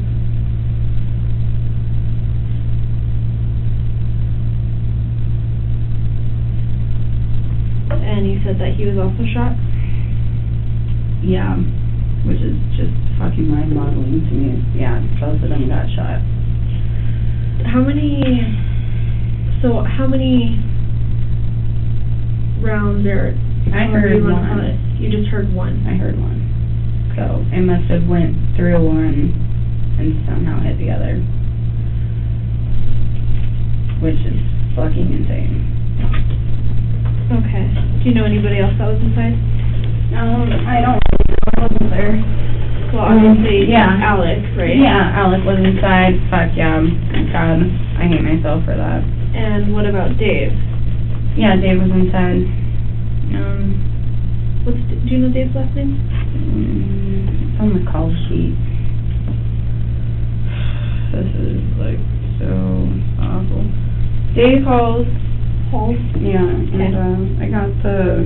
Speaker 3: And you said that he was also shot?
Speaker 1: Yeah, which is just fucking mind-boggling to me. Yeah, both of them got shot.
Speaker 3: How many rounds are...
Speaker 1: I heard one.
Speaker 3: You just heard one?
Speaker 1: I heard one. So, it must have went through one and somehow hit the other. Which is fucking insane.
Speaker 3: Okay. Do you know anybody else that was inside?
Speaker 1: I don't know. I wasn't there.
Speaker 3: Well, obviously,
Speaker 1: yeah.
Speaker 3: Alec, right?
Speaker 1: Yeah, Alec was inside. Fuck yeah. God. I hate myself for that.
Speaker 3: And what about Dave?
Speaker 1: Yeah, Dave was inside.
Speaker 3: Do you know Dave's last name?
Speaker 1: It's on the call sheet. This is, like, so awful. Dave Halls.
Speaker 3: Halls?
Speaker 1: Yeah, and, I got the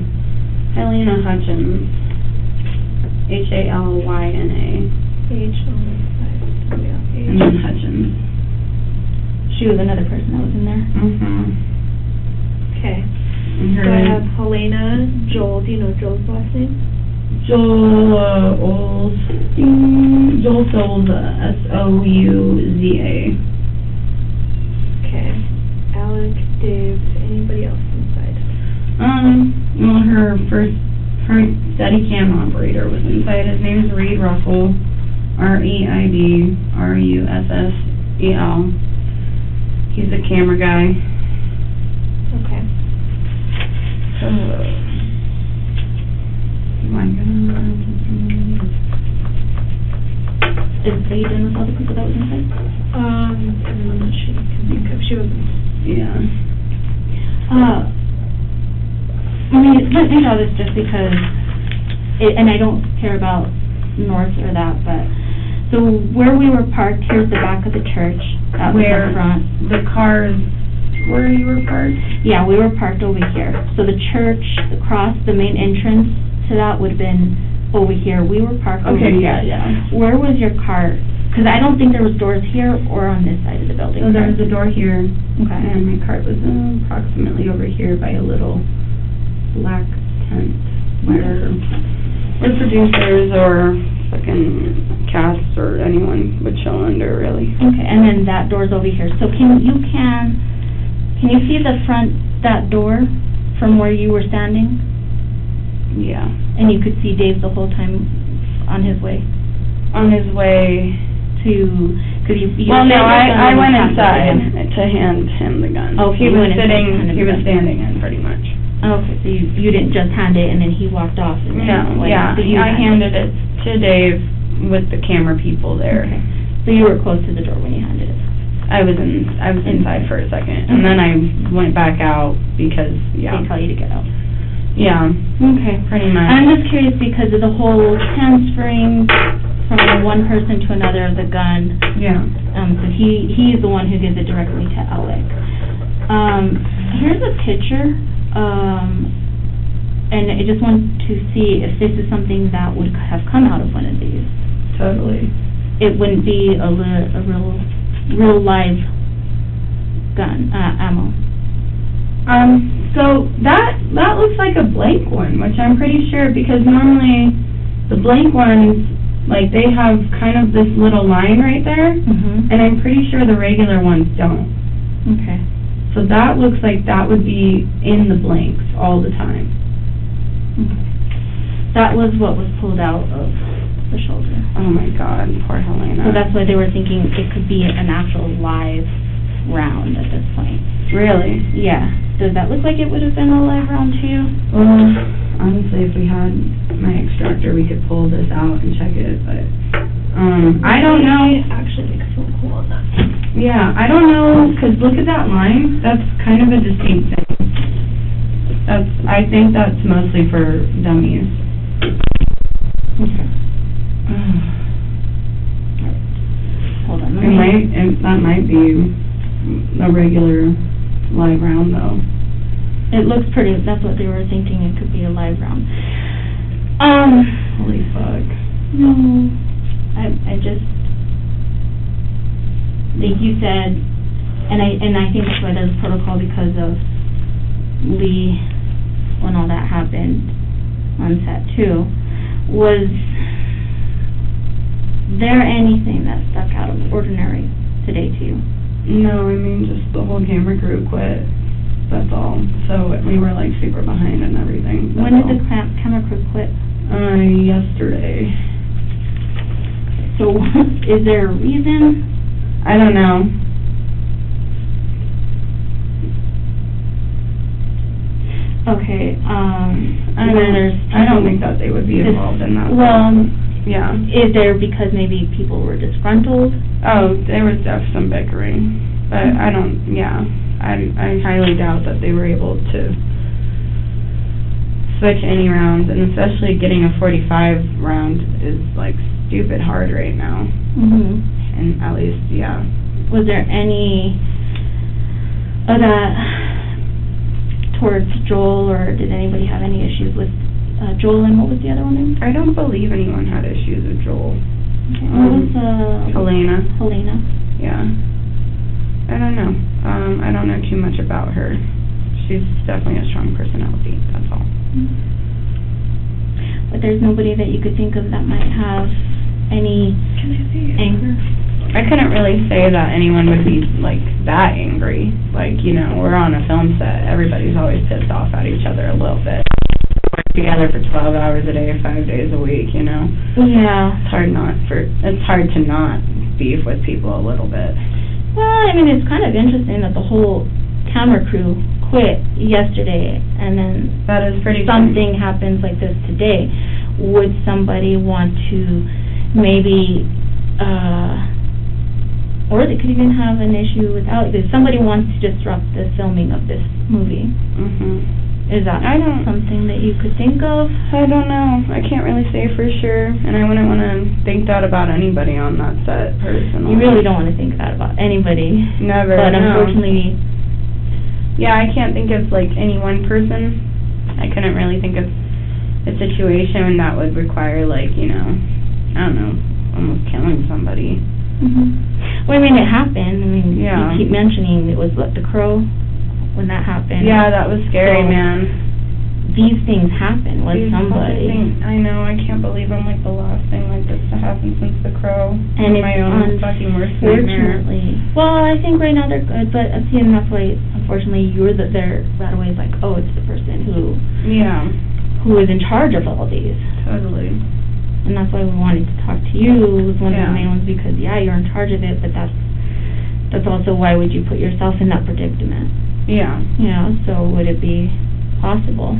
Speaker 1: Helena Hutchins. H-A-L-Y-N-A. And then Hutchins.
Speaker 2: She was another person that was in there.
Speaker 3: Okay.
Speaker 1: And
Speaker 3: So I have Helena, Joel. Do you know Joel's last name?
Speaker 1: Joel, Joel Souza, S-O-U-Z-A.
Speaker 3: Okay. Alec, Dave, anybody else inside?
Speaker 1: Well, her Steadicam operator was inside. His name's Reid Russell, R-E-I-D-R-U-S-S-E-L. He's a camera guy.
Speaker 3: Okay.
Speaker 1: My God.
Speaker 2: Are you done with all the people that was inside?
Speaker 3: Everyone that she can think of. She wasn't.
Speaker 1: Yeah.
Speaker 2: I mean, let me know this just because, and I don't care about north or that, but, so where we were parked, here's the back of the church, out in the front.
Speaker 1: The cars, where you were parked?
Speaker 2: Yeah, we were parked over here. So the church, across the main entrance to that would have been over here. We were parked over here.
Speaker 1: Okay, yeah.
Speaker 2: Where was your car? Because I don't think there was doors here or on this side of the building.
Speaker 1: So there was a door here,
Speaker 2: Okay.
Speaker 1: and my cart was approximately over here by a little black tent where the producers or fucking cast or anyone would chill under, really.
Speaker 2: Okay, and then that door's over here. So can you see the front, that door from where you were standing?
Speaker 1: Yeah.
Speaker 2: And you could see Dave the whole time on his way
Speaker 1: On his way
Speaker 2: to, because you...
Speaker 1: Well, no, I went inside to hand him the gun.
Speaker 2: Oh,
Speaker 1: he
Speaker 2: you
Speaker 1: was
Speaker 2: went inside to hand him
Speaker 1: he
Speaker 2: the
Speaker 1: was
Speaker 2: gun.
Speaker 1: standing in, pretty much.
Speaker 2: Okay, so you didn't just hand it and then he walked off and then...
Speaker 1: No, yeah,
Speaker 2: so you
Speaker 1: I handed it to Dave with the camera people there.
Speaker 2: Okay. So you were close to the door when you handed it?
Speaker 1: I was inside for a second, and then I went back out because, yeah.
Speaker 2: They tell you to get out.
Speaker 1: Yeah.
Speaker 2: Okay.
Speaker 1: Pretty much.
Speaker 2: I'm just curious because of the whole transferring from one person to another of the gun.
Speaker 1: Yeah.
Speaker 2: So he's the one who gives it directly to Alec. Here's a picture, and I just want to see if this is something that would have come out of one of these.
Speaker 1: Totally.
Speaker 2: It wouldn't be a real live gun, ammo.
Speaker 1: So that looks like a blank one, which I'm pretty sure, because normally the blank ones, like, they have kind of this little line right there, and I'm pretty sure the regular ones don't.
Speaker 2: Okay.
Speaker 1: So that looks like that would be in the blanks all the time.
Speaker 2: Okay. That was what was pulled out of the shoulder.
Speaker 1: Oh my God, poor Helena.
Speaker 2: So that's why they were thinking it could be an actual live round at this point.
Speaker 1: Really?
Speaker 2: Yeah. Does that look like it would have been a live round to you?
Speaker 1: Well, honestly, if we had my extractor, we could pull this out and check it, but, I don't know.
Speaker 3: Actually make a phone call on that.
Speaker 1: Yeah, I don't know, 'cause look at that line, that's kind of a distinct thing. I think that's mostly for dummies.
Speaker 2: Okay. Hold on.
Speaker 1: That might be a regular live round, though.
Speaker 2: It looks pretty, that's what they were thinking, it could be a live round.
Speaker 1: Holy fuck.
Speaker 2: No, I just, like you said, and I think that's why there's protocol because of Lee, when all that happened on set too, was there anything that stuck out of ordinary today to you?
Speaker 1: No, I mean, just the whole camera crew quit, that's all. So we were, like, super behind and everything.
Speaker 2: When did the camera crew quit?
Speaker 1: Yesterday.
Speaker 2: So, is there a reason?
Speaker 1: I don't know.
Speaker 2: Okay,
Speaker 1: I don't think that they would be involved in that.
Speaker 2: Well,
Speaker 1: yeah.
Speaker 2: is there because maybe people were disgruntled?
Speaker 1: Oh, there was some bickering. But I don't, yeah, I highly doubt that they were able to switch any rounds, and especially getting a .45 round is like stupid hard right now.
Speaker 2: Mhm.
Speaker 1: And at least, yeah.
Speaker 2: Was there any of that towards Joel, or did anybody have any issues with Joel, and what was the other one name?
Speaker 1: I don't believe anyone had issues with Joel.
Speaker 2: Okay. What was
Speaker 1: Helena.
Speaker 2: Helena.
Speaker 1: Yeah. I don't know. I don't know too much about her. She's definitely a strong personality, that's all.
Speaker 2: But there's nobody that you could think of that might have any anger?
Speaker 1: I couldn't really say that anyone would be, like, that angry. Like, you know, we're on a film set. Everybody's always pissed off at each other a little bit. We're together for 12 hours a day, 5 days a week, you know?
Speaker 2: Yeah.
Speaker 1: It's hard to not beef with people a little bit.
Speaker 2: Well, I mean, it's kind of interesting that the whole camera crew quit yesterday, and then
Speaker 1: That is pretty
Speaker 2: something happens like this today. Would somebody want to maybe, or they could even have an issue without, if somebody wants to disrupt the filming of this movie. Is that something that you could think of?
Speaker 1: I don't know. I can't really say for sure, and I wouldn't want to think that about anybody on that set, personally.
Speaker 2: You really don't want to think that about anybody.
Speaker 1: Never,
Speaker 2: But
Speaker 1: no.
Speaker 2: unfortunately...
Speaker 1: Yeah, I can't think of, like, any one person. I couldn't really think of a situation that would require, like, you know, I don't know, almost killing somebody.
Speaker 2: Well, I mean, it happened. I mean,
Speaker 1: Yeah.
Speaker 2: you keep mentioning it was, what, The Crow, when that happened.
Speaker 1: Yeah, that was scary,
Speaker 2: So,
Speaker 1: man.
Speaker 2: These things happen with
Speaker 1: These
Speaker 2: somebody.
Speaker 1: fucking I know, I can't believe I'm, like, the last thing like this to happen since The Crow.
Speaker 2: And it's
Speaker 1: my own fucking worst nightmare.
Speaker 2: unfortunately, well, I think right now they're good, but see, and that's why, unfortunately, they're right away like, oh, it's the person
Speaker 1: Yeah,
Speaker 2: who is in charge of all these.
Speaker 1: totally.
Speaker 2: And that's why we wanted to talk to you, was one of
Speaker 1: Yeah.
Speaker 2: the main ones, because, yeah, you're in charge of it, but that's also why would you put yourself in that predicament?
Speaker 1: Yeah,
Speaker 2: You know, so would it be possible?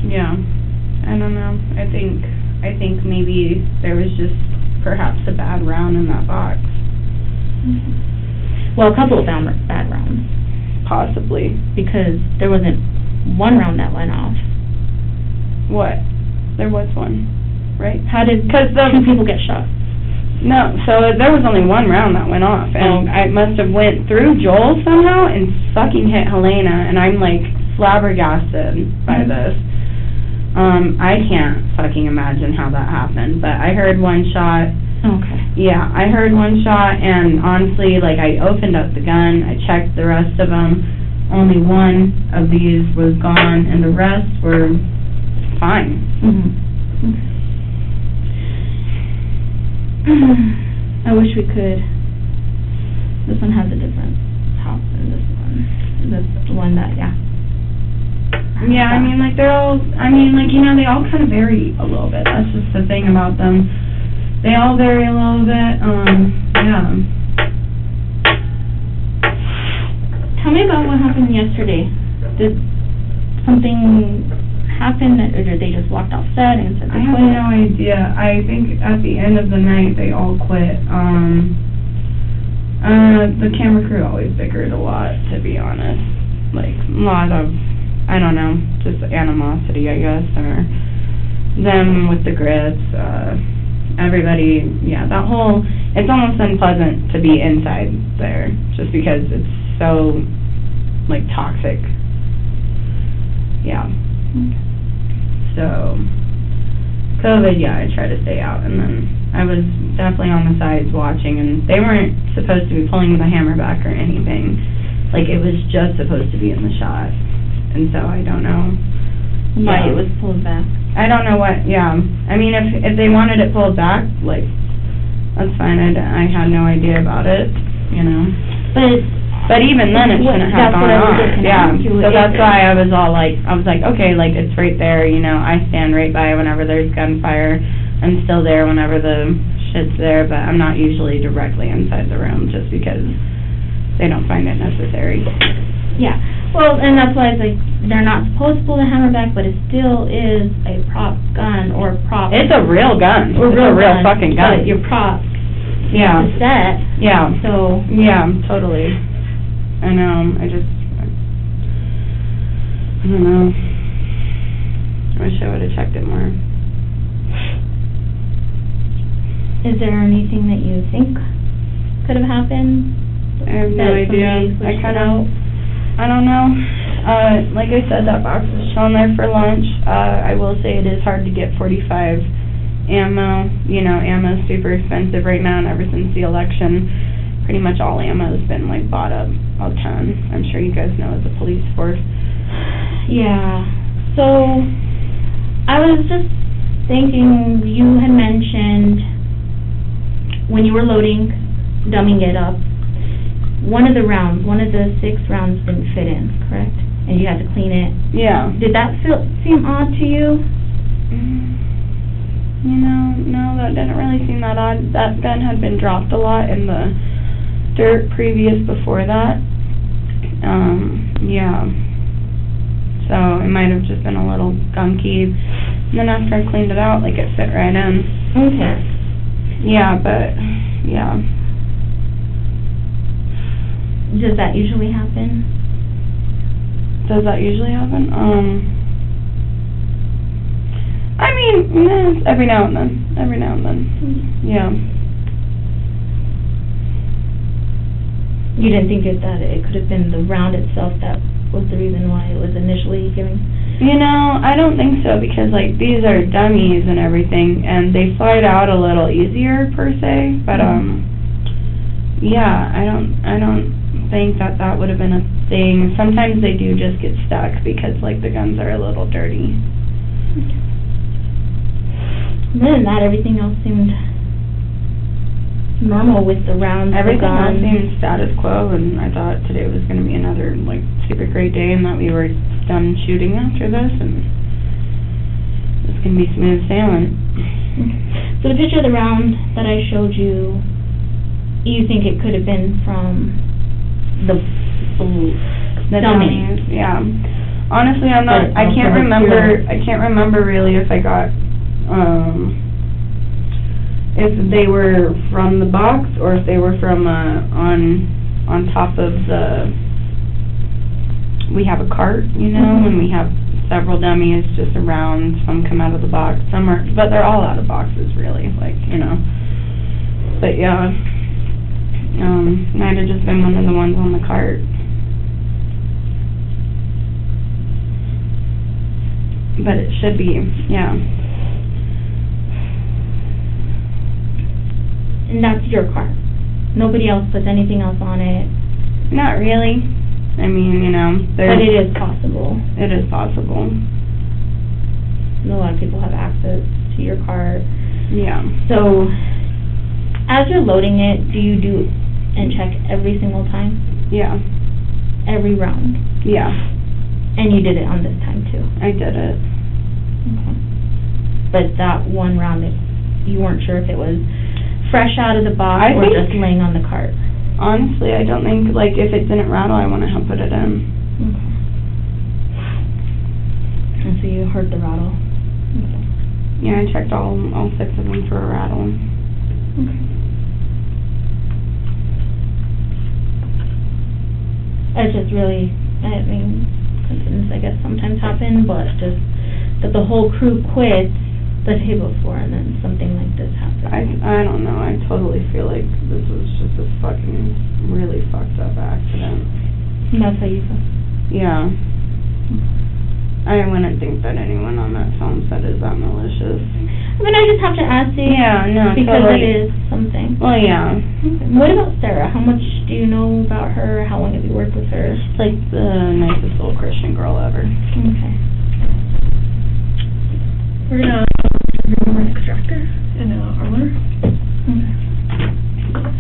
Speaker 1: yeah. I don't know. I think maybe there was just perhaps a bad round in that box.
Speaker 2: Well, a couple of bad rounds,
Speaker 1: Possibly.
Speaker 2: because there wasn't one round that went off.
Speaker 1: What? There was one, right?
Speaker 2: How did
Speaker 1: 'Cause the-
Speaker 2: two people get shot?
Speaker 1: No, so there was only one round that went off, and I must have went through Joel somehow and fucking hit Helena, and I'm like flabbergasted by this. I can't fucking imagine how that happened, but I heard one shot.
Speaker 2: Okay.
Speaker 1: Yeah, I heard one shot, and honestly, like, I opened up the gun, I checked the rest of them, only one of these was gone, and the rest were fine.
Speaker 2: I wish we could. This one has a different top than this one. This one that, yeah.
Speaker 1: Yeah, I mean, like, they're all, I mean, like, you know, they all kind of vary a little bit. That's just the thing about them. They all vary a little bit, yeah.
Speaker 2: Tell me about what happened yesterday. Did something happen, or did they just walked off set and said
Speaker 1: I
Speaker 2: they
Speaker 1: have
Speaker 2: quit?
Speaker 1: no idea. I think at the end of the night, they all quit. The camera crew always bickered a lot, to be honest. Like, a lot of, I don't know, just animosity, I guess, or them with the grits, everybody, yeah, that whole, it's almost unpleasant to be inside there, just because it's so, like, toxic. Yeah. So, COVID, yeah, I try to stay out, and then I was definitely on the sides watching, and they weren't supposed to be pulling the hammer back or anything. Like, it was just supposed to be in the shot, and so I don't know
Speaker 2: Why it was pulled back.
Speaker 1: I don't know what, yeah. I mean, if they wanted it pulled back, like, that's fine. I had no idea about it, you know. But even then, it shouldn't have gone on. Yeah, so that's why I was all like, okay, like, it's right there, you know, I stand right by whenever there's gunfire. I'm still there whenever the shit's there, but I'm not usually directly inside the room just because they don't find it necessary.
Speaker 2: Yeah, well, and that's why it's like, they're not supposed to pull the hammer back, but it still is a prop gun or prop.
Speaker 1: It's a real gun.
Speaker 2: Or
Speaker 1: It's a real
Speaker 2: gun,
Speaker 1: fucking gun.
Speaker 2: But your prop
Speaker 1: Yeah.
Speaker 2: is set.
Speaker 1: Yeah.
Speaker 2: So.
Speaker 1: Yeah, totally. I know, I don't know. I wish I would've checked it more.
Speaker 2: Is there anything that you think could have happened?
Speaker 1: I have no
Speaker 2: That
Speaker 1: idea.
Speaker 2: somebody switched it out?
Speaker 1: I don't know. Like I said, that box was chilling there for lunch. I will say it is hard to get .45 ammo. You know, ammo's super expensive right now, and ever since the election, pretty much all ammo's been, like, bought up a ton. I'm sure you guys know as a police force.
Speaker 2: Yeah, so, I was just thinking, you had mentioned when you were loading, dumbing it up, one of the 6 rounds didn't fit in, correct? And you had to clean it.
Speaker 1: Yeah.
Speaker 2: Did that seem odd to you?
Speaker 1: You know, no, that didn't really seem that odd. That gun had been dropped a lot in the dirt previous before that. Yeah. So it might have just been a little gunky. And then after I cleaned it out, like, it fit right in.
Speaker 2: Okay.
Speaker 1: Yeah, but, yeah.
Speaker 2: Does that usually happen?
Speaker 1: Does that usually happen? I mean, every now and then. Yeah.
Speaker 2: You didn't think that it could have been the round itself that was the reason why it was initially given?
Speaker 1: You know, I don't think so, because, like, these are dummies and everything, and they slide out a little easier, per se, but, yeah, I don't think that would have been a thing. Sometimes they do just get stuck, because, like, the guns are a little dirty.
Speaker 2: Other than that, everything else seemed normal with the rounds,
Speaker 1: Everything
Speaker 2: the
Speaker 1: else
Speaker 2: guns.
Speaker 1: seemed status quo, and I thought today was gonna be another, like, super great day, and that we were done shooting after this, and it's gonna be smooth sailing.
Speaker 2: So the picture of the round that I showed you, you think it could have been from the
Speaker 1: The
Speaker 2: dummy?
Speaker 1: dummies, yeah. Honestly, I
Speaker 2: But
Speaker 1: can't
Speaker 2: also
Speaker 1: remember really if I got, if they were from the box, or if they were from, on top of we have a cart, you know, and we have several dummies just around. Some come out of the box, but they're all out of boxes, really, like, you know. But, yeah, might have just been one of the ones on the cart. But it should be, yeah.
Speaker 2: And that's your car? Nobody else puts anything else on it?
Speaker 1: Not really. I mean, you know,
Speaker 2: But it is possible.
Speaker 1: It is possible.
Speaker 2: A lot of people have access to your car.
Speaker 1: Yeah.
Speaker 2: So, as you're loading it, do you do and check every single time?
Speaker 1: Yeah.
Speaker 2: Every round?
Speaker 1: Yeah.
Speaker 2: And you did it on this time, too?
Speaker 1: I did it.
Speaker 2: Okay. But that one round, you weren't sure if it was fresh out of the box or just laying on the cart?
Speaker 1: Honestly, I don't think, like, if it didn't rattle, I wouldn't have put it in.
Speaker 2: Okay. And so you heard the rattle? Okay.
Speaker 1: Yeah, I checked all 6 of them for a rattle.
Speaker 2: Okay. It's just really, I mean, coincidence, I guess, sometimes happen, but just that the whole crew quits the day before and then something like this happens.
Speaker 1: I don't know, I totally feel like this was just a fucking really fucked up accident.
Speaker 2: And that's how you feel?
Speaker 1: Yeah. I wouldn't think that anyone on that film set is that malicious.
Speaker 2: I mean, I just have to ask you.
Speaker 1: Yeah, no,
Speaker 2: because
Speaker 1: totally.
Speaker 2: it is something.
Speaker 1: Well, yeah.
Speaker 2: Okay. What about Sarah? How much do you know about her? How long have you worked with her?
Speaker 1: She's like the nicest little Christian girl ever.
Speaker 2: Okay.
Speaker 3: We're gonna remove an extractor and armor.
Speaker 2: Okay.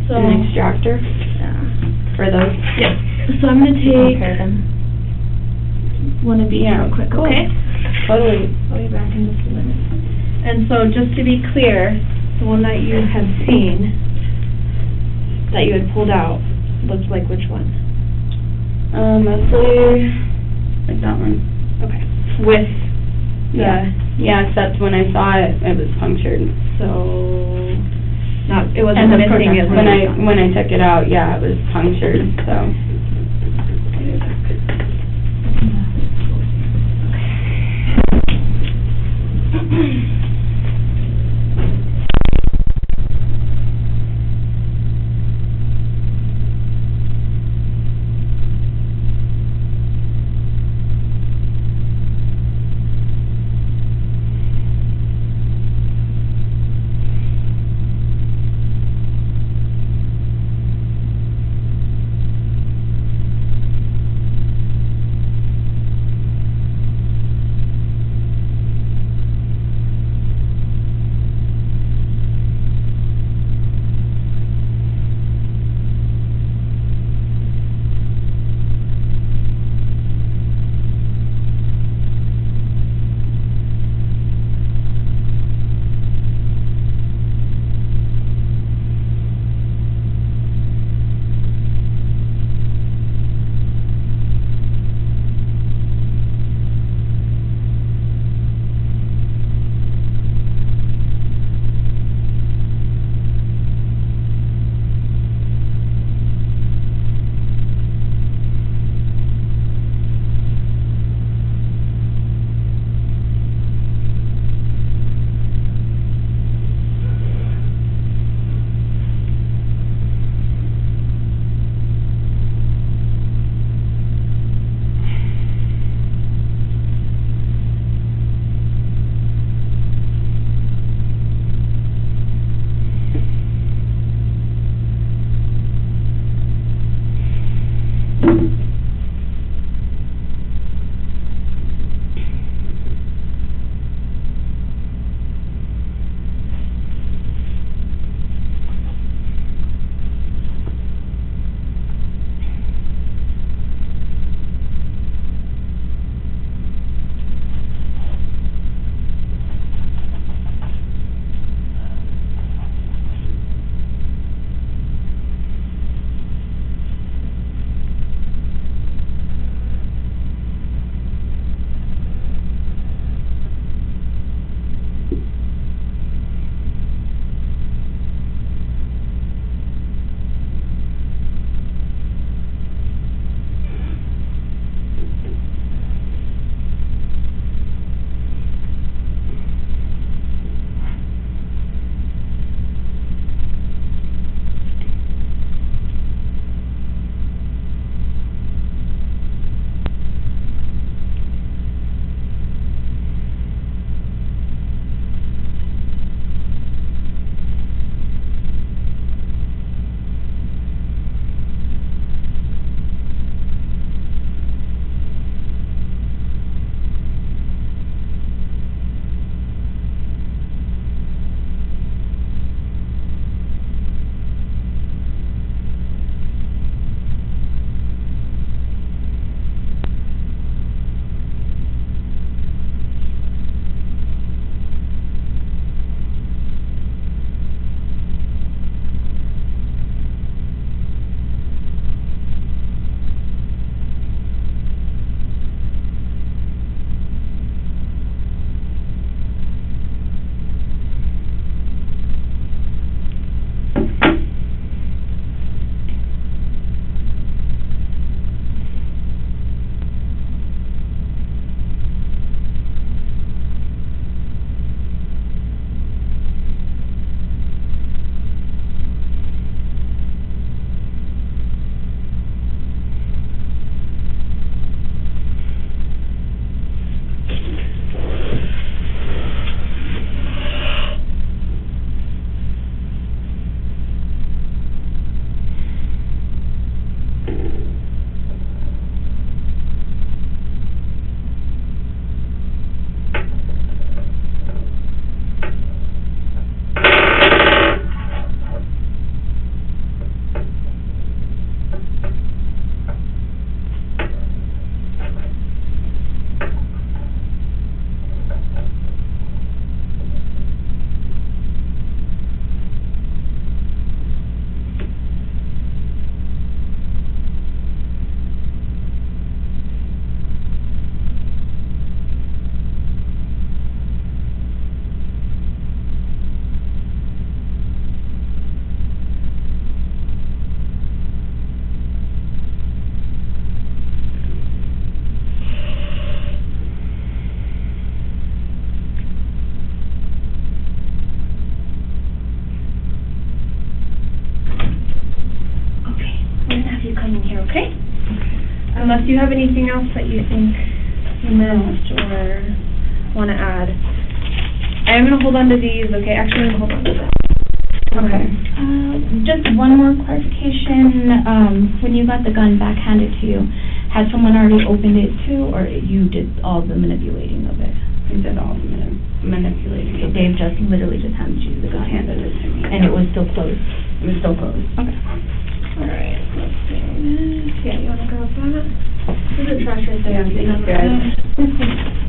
Speaker 3: So,
Speaker 1: An extractor
Speaker 2: Yeah.
Speaker 1: for those.
Speaker 3: yeah. So I'm gonna take
Speaker 2: Compare them.
Speaker 3: one of each real quick,
Speaker 1: cool.
Speaker 3: okay?
Speaker 1: Totally.
Speaker 3: I'll be back in just a minute. And so, just to be clear, the one that you had seen, that you had pulled out, looked like which one?
Speaker 1: Mostly like that one.
Speaker 3: Okay. With the,
Speaker 1: Yeah, except when I saw it, it was punctured.
Speaker 3: so, it wasn't
Speaker 2: And the
Speaker 3: missing, it was.
Speaker 1: When I took it out, yeah, it was punctured, so.
Speaker 3: Do you have anything else that you think you missed or want to add? I'm going to hold on to these. Okay, actually, I'm going to hold on to this.
Speaker 1: Okay.
Speaker 2: Just one more clarification, when you got the gun back handed to you, had someone already opened it too, or you did all the manipulating of it?
Speaker 1: We did all the manipulating.
Speaker 2: So Dave just literally just handed you the gun?
Speaker 1: Just handed it to me.
Speaker 2: And it was still closed?
Speaker 1: It was still closed.
Speaker 2: Okay.
Speaker 3: Alright, let's do this. Yeah, you want to grab that? There's a trash right there.
Speaker 1: Yeah, thank you, guys.